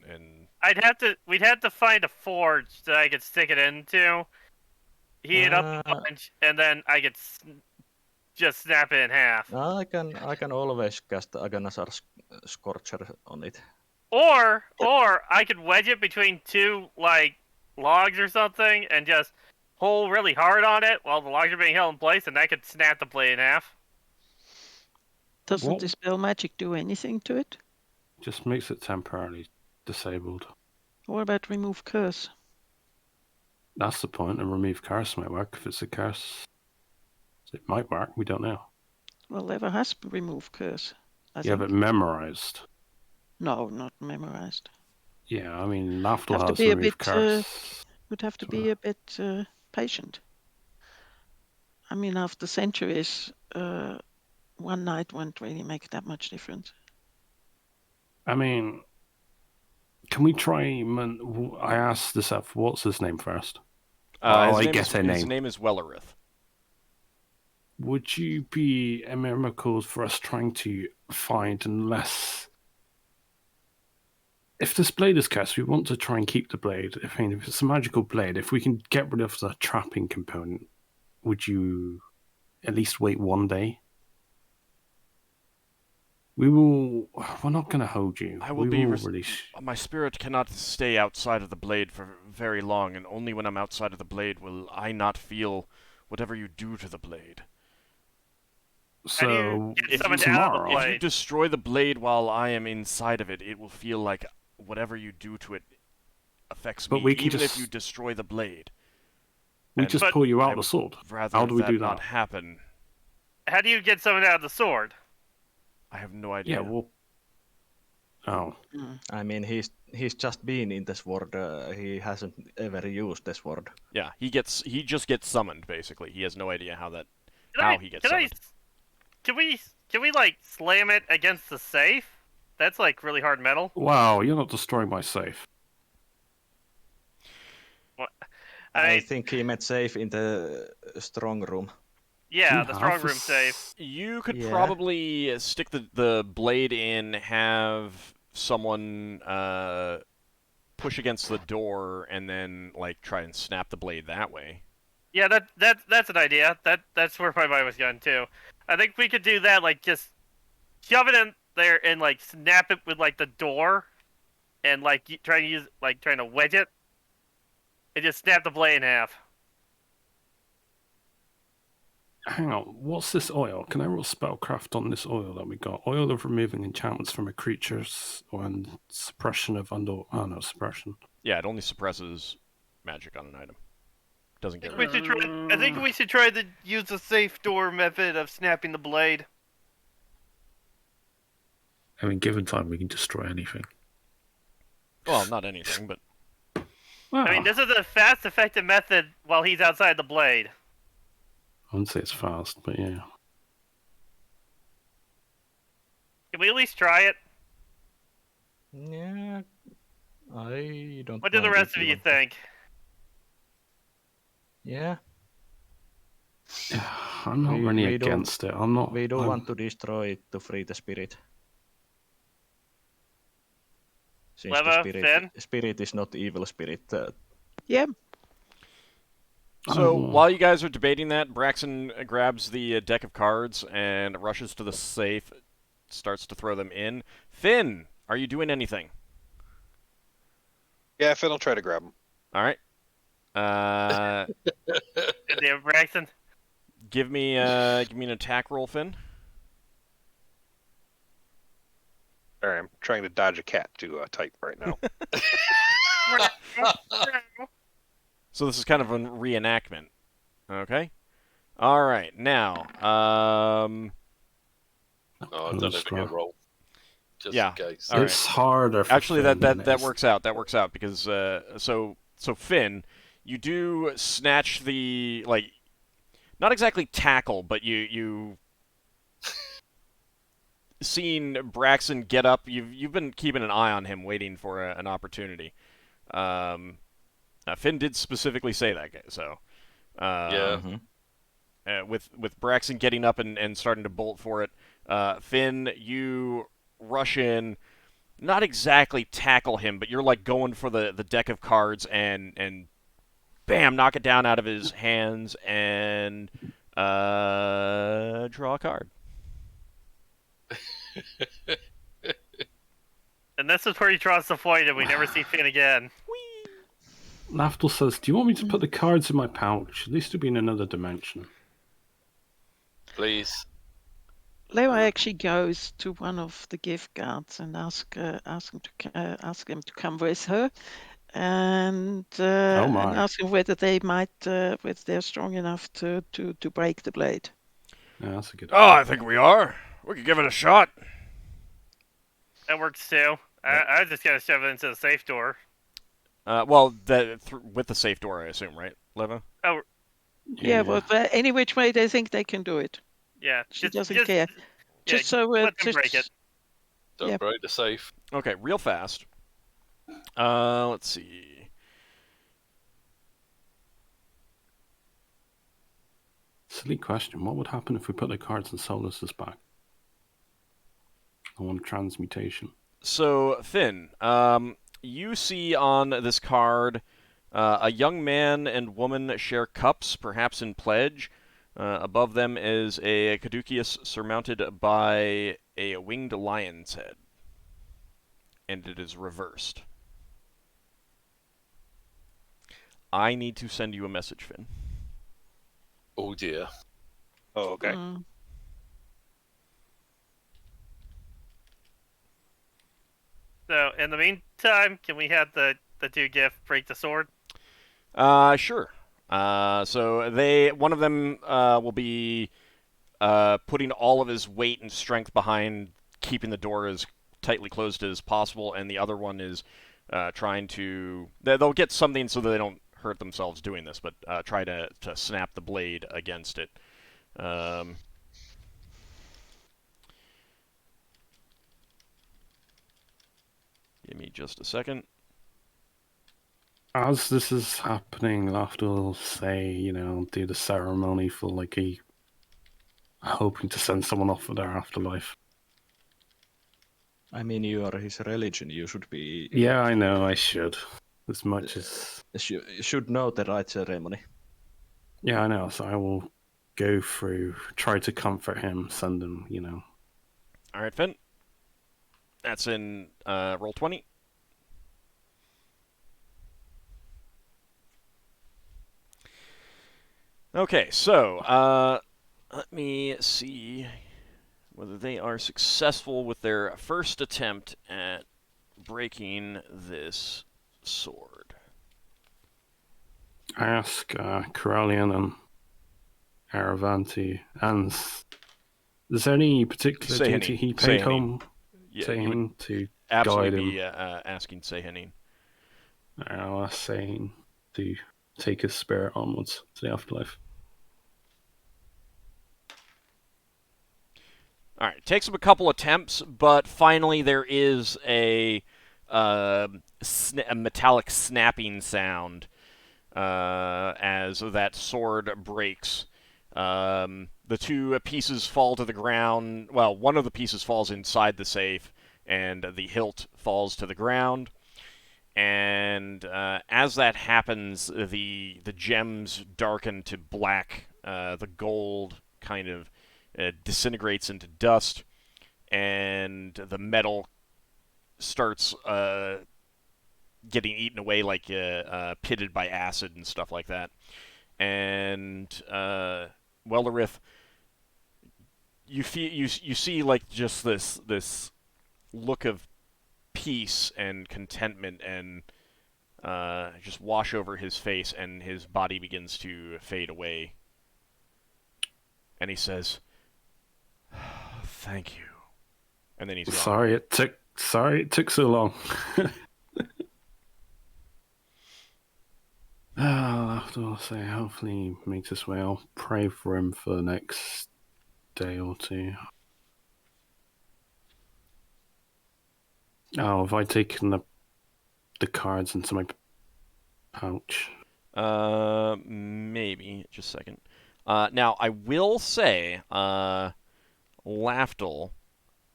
We'd have to find a forge that I could stick it into, heat it up a bunch, and then I could just snap it in half. I can always cast Aganasar Scorcher on it. Or I could wedge it between two logs or something and just pull really hard on it while the logs are being held in place, and I could snap the blade in half. Doesn't dispel magic do anything to it? Just makes it temporarily disabled. What about remove curse? That's the point, and remove curse might work. If it's a curse, it might work, we don't know. Well, Lever has remove curse. I You have think. it memorized. No, not memorized. Yeah, I mean, Lafdul Have to has be a remove bit, curse. Would have to be a bit patient. I mean, after centuries, one night won't really make that much difference. I mean, can we try? I asked this up. What's his name first? his name is Wellerith. Would you be amenable for us trying to find, unless if this blade is cast, we want to try and keep the blade. If it's a magical blade, if we can get rid of the trapping component, would you at least wait 1 day? We're not going to hold you. I will we be will release. My spirit cannot stay outside of the blade for very long, and only when I'm outside of the blade will I not feel whatever you do to the blade. How do you So get someone out of the tomorrow, blade? If you destroy the blade while I am inside of it, it will feel like whatever you do to it affects But me, we can even if just- you destroy the blade. we And- just But pull you I out the would sword. Rather How do we that do not that? happen. How do you get someone out of the sword? I have no idea. Yeah, well. Oh. I mean, he's just been in the sword. He hasn't ever used the sword. Yeah, he just gets summoned basically. He has no idea how he gets can summoned. Can we like slam it against the safe? That's like really hard metal. Wow, you're not destroying my safe. I I mean, think he meant safe in the strong room. yeah, You the have strong a room safe. You could Yeah. probably stick the blade in, have someone push against the door, and then like try and snap the blade that way. Yeah, that's an idea. That's where my mind was going too. I think we could do that. Like just shove it in there and like snap it with like the door, and like trying to wedge it, and just snap the blade in half. Hang on, what's this oil? Can I roll spellcraft on this oil that we got? Oil of removing enchantments from a creature's and suppression of suppression. Yeah, it only suppresses magic on an item. Doesn't get We rid. should try. I think we should try to use the safe door method of snapping the blade. I mean, given time, we can destroy anything. Well, not anything, but Wow. I mean, this is a fast, effective method while he's outside the blade. I wouldn't say it's fast, but yeah. Can we at least try it? Yeah, I don't. What do the mind rest if of you want to. think? Yeah, I'm not We- really we don't- against it. I'm not. we do I'm- want to destroy it to free the spirit. Since Leva, the Finn? spirit is not evil spirit. Yeah. So Oh. while you guys are debating that, Braxon grabs the deck of cards and rushes to the safe, starts to throw them in. Finn, are you doing anything? Yeah, Finn will try to grab him. All right. Damn, Braxton. Give me an attack roll, Finn. Sorry, I'm trying to dodge a cat to type right now. So this is kind of a reenactment. Okay. All right. Now, Oh, I don't have to Straw. get roll. Just Yeah. in case. All right. It's harder. For actually, Finn that than it is- works out. That works out because so Finn, you do snatch the like, not exactly tackle, but you seen Braxon get up. You've been keeping an eye on him, waiting for an opportunity. Finn did specifically say that, so Yeah. with Braxon getting up and starting to bolt for it, Finn, you rush in, not exactly tackle him, but you're like going for the deck of cards and bam, knock it down out of his hands and draw a card. And this is where he draws the void, and we never see Finn again. Lafdul says, "Do you want me to put the cards in my pouch? At least it'll be in another dimension." Please. Leo actually goes to one of the gift guards and ask him to come with her, and my. ask him whether they're strong enough to break the blade. Yeah, that's a good. Oh, I think we are. We could give it a shot. That works too. I was just gonna shove it into the safe door. Well, with the safe door, I assume, right, Leva? Yeah, well, any which way they think they can do it. Yeah, She doesn't care. Yeah, Just so let them break it. Don't Yeah. break the safe. Okay, real fast. Let's see. Silly question. What would happen if we put the cards in Solas's back? I want transmutation. So, Finn, you see on this card A young man and woman share cups, perhaps in pledge. Above them is a caduceus surmounted by a winged lion's head. And it is reversed. I need to send you a message, Finn. Oh dear. Oh, okay. So, in the meantime, can we have the two gift break the sword? Sure. So one of them will be putting all of his weight and strength behind keeping the door as tightly closed as possible, and the other one is trying to. They'll get something so that they don't hurt themselves doing this, but try to snap the blade against it. Give me just a second. As this is happening, Lafdul will say, do the ceremony for like hoping to send someone off for their afterlife. I mean, you are his religion. You should be. Yeah, I know. I should, as much as You should know the right ceremony. Yeah, I know. So I will go through, try to comfort him, send him. All right, Finn. That's in roll 20. Okay, so let me see whether they are successful with their first attempt at breaking this sword. I ask Corellian and Aravanti, and is there any particular Sehanine. duty he paid Sehanine. home? Yeah, Sehanine you would to absolutely guide him. be asking Sehanine. I'll ask Sehanine to take his spirit onwards to the afterlife. All right, it takes him a couple attempts, but finally there is a metallic snapping sound as that sword breaks. The two pieces fall to the ground. Well, one of the pieces falls inside the safe, and the hilt falls to the ground. And as that happens, the gems darken to black. The gold kind of disintegrates into dust, and the metal starts getting eaten away, like pitted by acid and stuff like that. And Wellerith, you see like just this look of peace and contentment and just wash over his face, and his body begins to fade away. And he says, "Thank you." And then he's gone. Sorry it took so long. I'll have to say, hopefully he makes his way. I'll pray for him for the next day or two. Oh, have I taken the cards into my pouch? Maybe. Just a second. Now, I will say, Lafdul,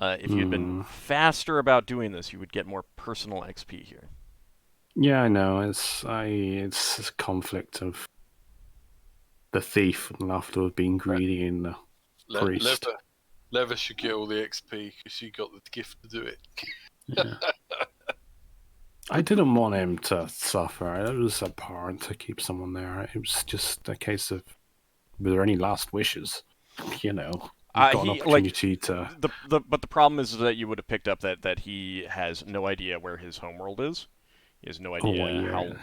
if you'd been faster about doing this, you would get more personal XP here. Yeah, I know. It's a conflict of the thief and Lafdul being greedy and the priest. Lever should get all the XP because she got the gift to do it. Yeah. I didn't want him to suffer. It was abhorrent to keep someone there. It was just a case of, were there any last wishes? Got an opportunity to. But the problem is that you would have picked up that he has no idea where his homeworld is. He has no idea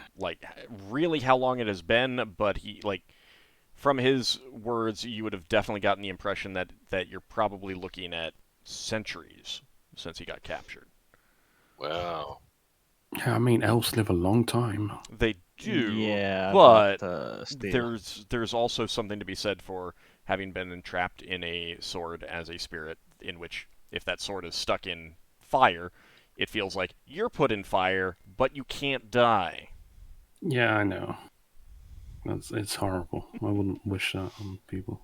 how long it has been. But from his words, you would have definitely gotten the impression that you're probably looking at centuries since he got captured. Wow. Yeah, I mean, elves live a long time. They do, yeah, but still. there's also something to be said for having been entrapped in a sword as a spirit, in which if that sword is stuck in fire, it feels like you're put in fire, but you can't die. Yeah, I know. It's horrible. I wouldn't wish that on people.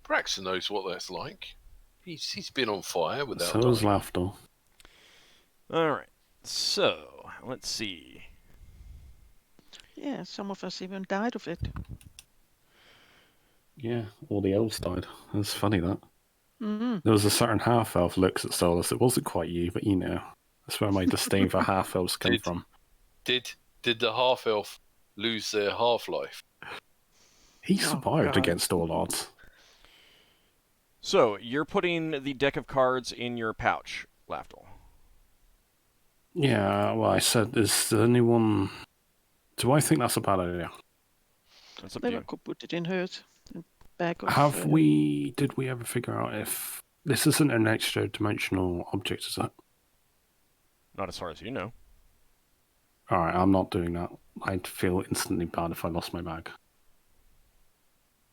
Braxon knows what that's like. He's been on fire without So is Lafdul. All right, so let's see. Yeah, some of us even died of it. Yeah, all the elves died. That's funny, that. Mm. There was a certain half-elf looks at Solas. It wasn't quite you, but you know. That's where my disdain for half-elves come from. Did the half elf lose their half life? He Oh, survived God. against all odds. So, you're putting the deck of cards in your pouch, Lafdul. Yeah, well, I said, is there anyone... Do I think that's a bad idea? That's up to Then I you. could put it in hers. Bag of, Did we ever figure out if... This isn't an extra dimensional object, is it? Not as far as you know. Alright, I'm not doing that. I'd feel instantly bad if I lost my bag.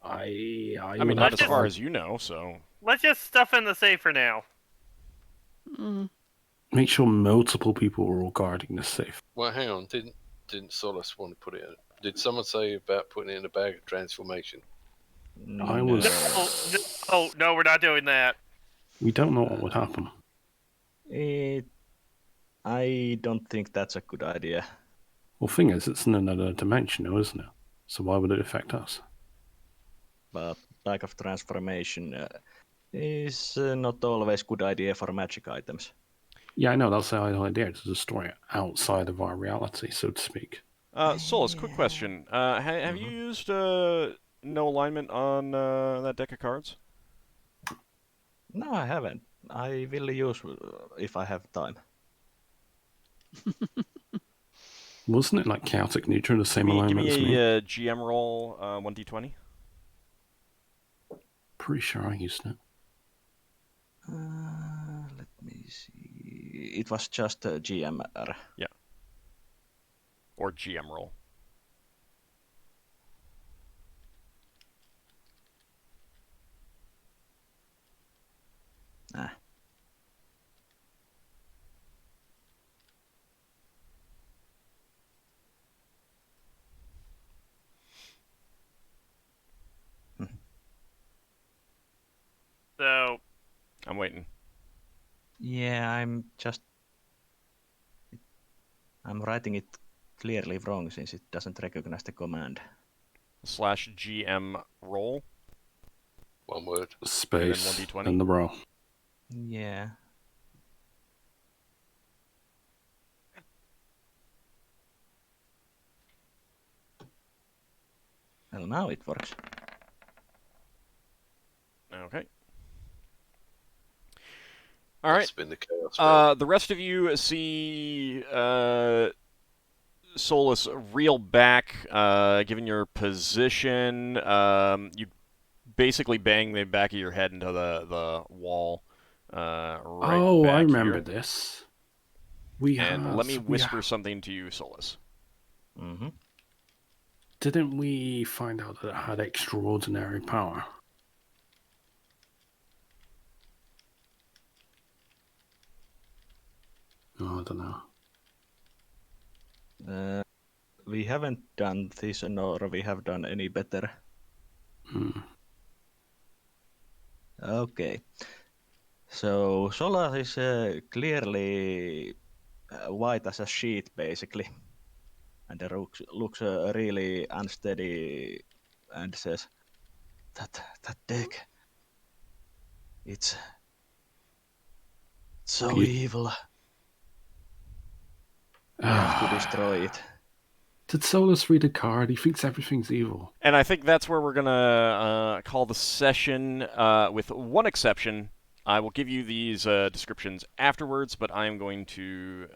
I I mean, would not have as far to- as you know, so... Let's just stuff in the safe for now. Mm. Make sure multiple people are all guarding this safe. Well, hang on. Didn't Solas want to put it in? Did someone say about putting it in a bag of transformation? I was... No, we're not doing that. We don't know what would happen. I don't think that's a good idea. Well, thing is, it's in another dimension, though, isn't it? So why would it affect us? But bag of transformation is not always good idea for magic items. Yeah, I know, that's the whole idea, to destroy it outside of our reality, so to speak. Solas, quick question. Have you used no alignment on that deck of cards? No, I haven't. I will use if I have time. Wasn't it like chaotic neutral, the same Give alignment as me me? a GM roll, 1d20. Pretty sure I used it. Let me see. It was just a GMR. Yeah. Or GM roll. Ah. So, I'm waiting. Yeah, I'm writing it clearly wrong since it doesn't recognize the command. /GM roll. One word. Space, And then 1d20. and the roll. Yeah. Well, now it works. Okay. All right. Spin the chaos spell. The rest of you see Solas reel back, given your position. You basically bang the back of your head into the wall. Right Oh, I back remember here. this. And let me whisper something to you, Solas. Mm-hmm. Didn't we find out that it had extraordinary power? Oh, I don't know. We haven't done this, nor we have done any better. Okay. So Solas is clearly white as a sheet, basically. And it looks really unsteady and says, that deck, it's so evil. We have to destroy it. Did Solas read a card? He thinks everything's evil. And I think that's where we're going to call the session, with one exception. I will give you these descriptions afterwards, but I am going to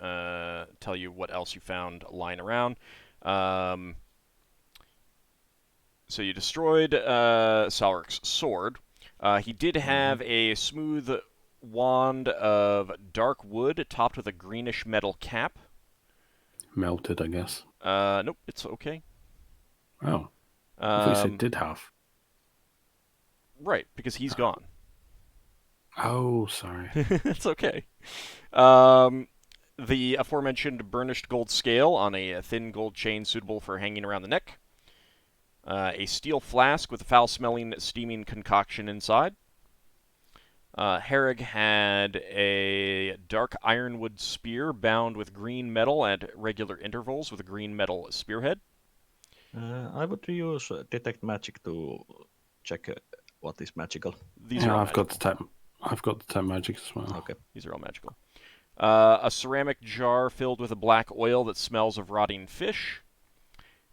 tell you what else you found lying around. So you destroyed Salric's sword. He did have a smooth wand of dark wood topped with a greenish metal cap. Melted, I guess. Nope, it's okay. Oh. I thought you said did have. Right, because he's gone. Oh, sorry. It's okay. The aforementioned burnished gold scale on a thin gold chain suitable for hanging around the neck. A steel flask with a foul-smelling, steaming concoction inside. Herrig had a dark ironwood spear bound with green metal at regular intervals with a green metal spearhead. I would use detect magic to check what is magical. These are all magical. I've got the 10 magic as well. Okay. These are all magical. A ceramic jar filled with a black oil that smells of rotting fish.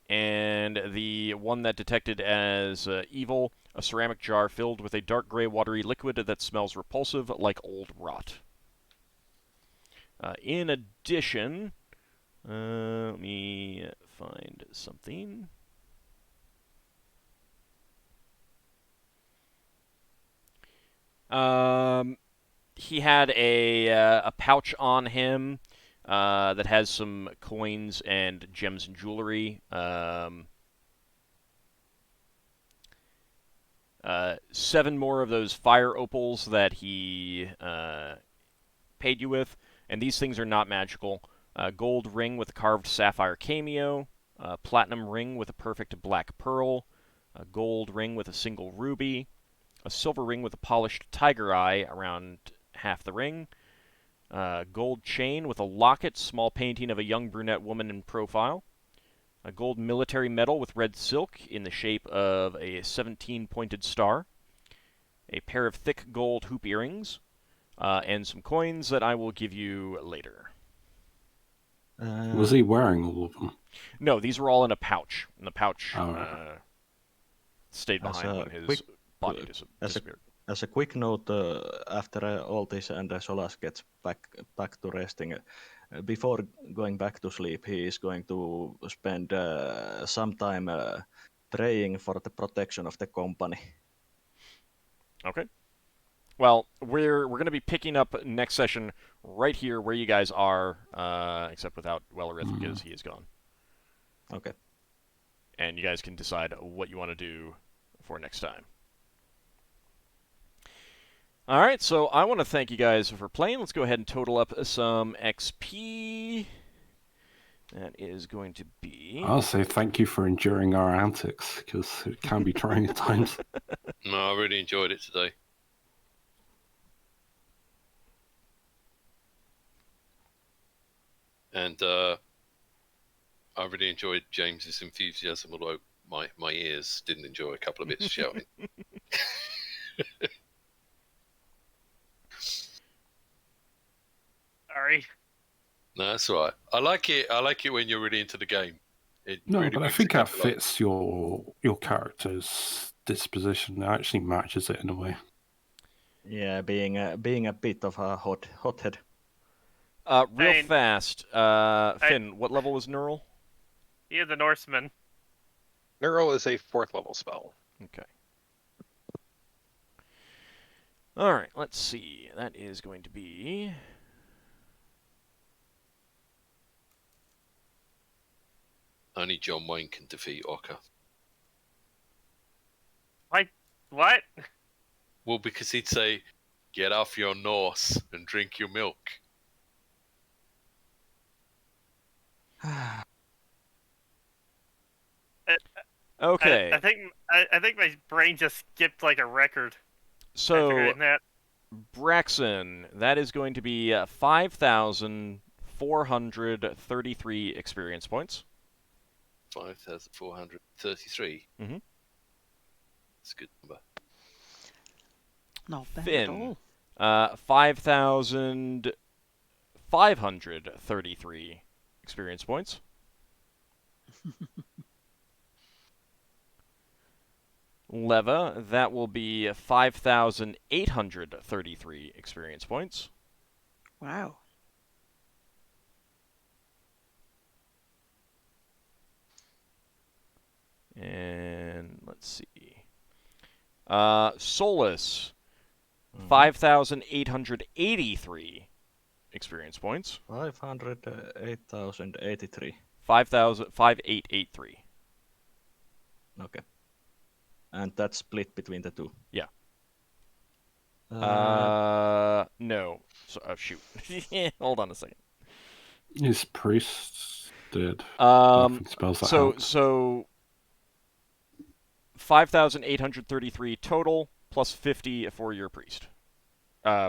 And the one that detected as evil, a ceramic jar filled with a dark gray watery liquid that smells repulsive like old rot. In addition, let me find something. He had a pouch on him that has some coins and gems and jewelry. 7 more of those fire opals that he paid you with, and these things are not magical. Gold ring with a carved sapphire cameo, platinum ring with a perfect black pearl, a gold ring with a single ruby, a silver ring with a polished tiger eye around half the ring, gold chain with a locket, small painting of a young brunette woman in profile, a gold military medal with red silk in the shape of a 17-pointed star, a pair of thick gold hoop earrings, and some coins that I will give you later. Was he wearing all of them? No, these were all in a pouch. And the pouch stayed As behind a when his quick- body disappeared. As a quick note, after all this and Solas gets back to resting, before going back to sleep, he is going to spend some time praying for the protection of the company. Okay. Well, we're going to be picking up next session right here where you guys are, except without Wellerith because he is gone. Okay. And you guys can decide what you want to do for next time. All right, so I want to thank you guys for playing. Let's go ahead and total up some XP. That is going to be... I'll say thank you for enduring our antics, because it can be trying at times. No, I really enjoyed it today. And I really enjoyed James's enthusiasm, although my ears didn't enjoy a couple of bits of shouting. Sorry. No, that's all right. I like it. I like it when you're really into the game. It No, really but I makes think the that game alive. fits your character's disposition. It actually matches it in a way. Yeah, being a bit of a hothead. Real fast, Finn, what level was Neural? He is a Norseman. Neural is a 4th level spell. Okay. All right, let's see. That is going to be... Only John Wayne can defeat Ockar. What? Well, because he'd say, "Get off your Norse and drink your milk." Okay. I think my brain just skipped like a record. So, That. Braxon, that is going to be 5,433 experience points. 5,433. Mm-hmm. That's a good number. Not bad Finn, at all. 5,533 experience points. Leva, that will be 5,833 experience points. Wow. And let's see. Solas, 5,883 experience points. 508,083. 5,883. Okay. And that's split between the two. Yeah. No. So, shoot. Hold on a second. His priest did. Spells that So help. so 5,833 total plus 50 for your priest.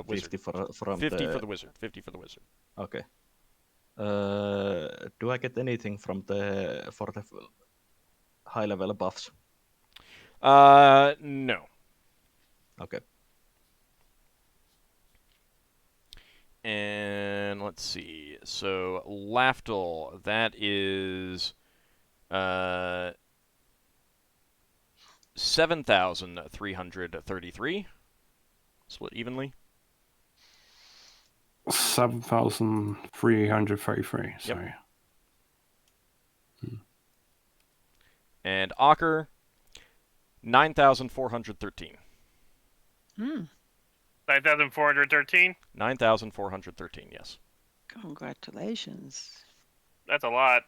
Wizard. 50 from 50 the... for the wizard. 50 for the wizard. Okay. Do I get anything from the high level buffs? No. Okay. And let's see. So Lafdul, that is 7,333. Split evenly. 7,333. Sorry. And Ockar, 9,413. 9,413. 9,413. Yes. Congratulations. That's a lot.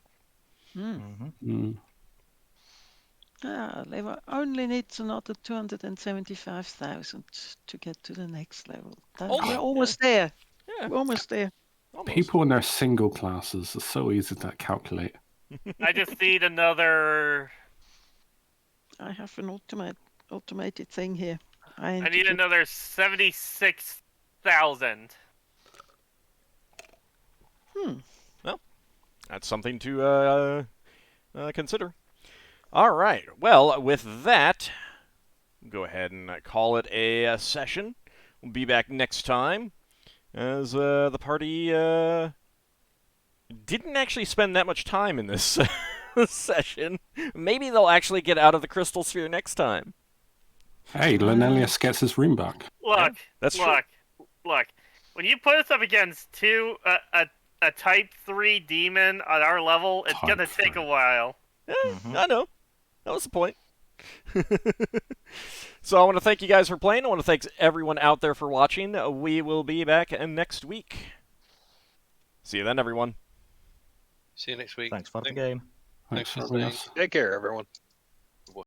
Level only needs another 275,000 to get to the next level. We're almost there. Yeah. We're almost there. Almost. People in their single classes are so easy to calculate. I just need another. I have an automated thing here. I need another 76,000. Well, that's something to consider. All right. Well, with that, go ahead and call it a session. We'll be back next time, as the party didn't actually spend that much time in this session. Maybe they'll actually get out of the crystal sphere next time. Hey, Lenelius gets his room back. Look, that's look. When you put us up against a Type 3 demon at our level, it's Type gonna take 3. a while. I know. That was the point. So I want to thank you guys for playing. I want to thank everyone out there for watching. We will be back next week. See you then, everyone. See you next week. Thanks for the game. Thanks for listening. having us. Take care, everyone.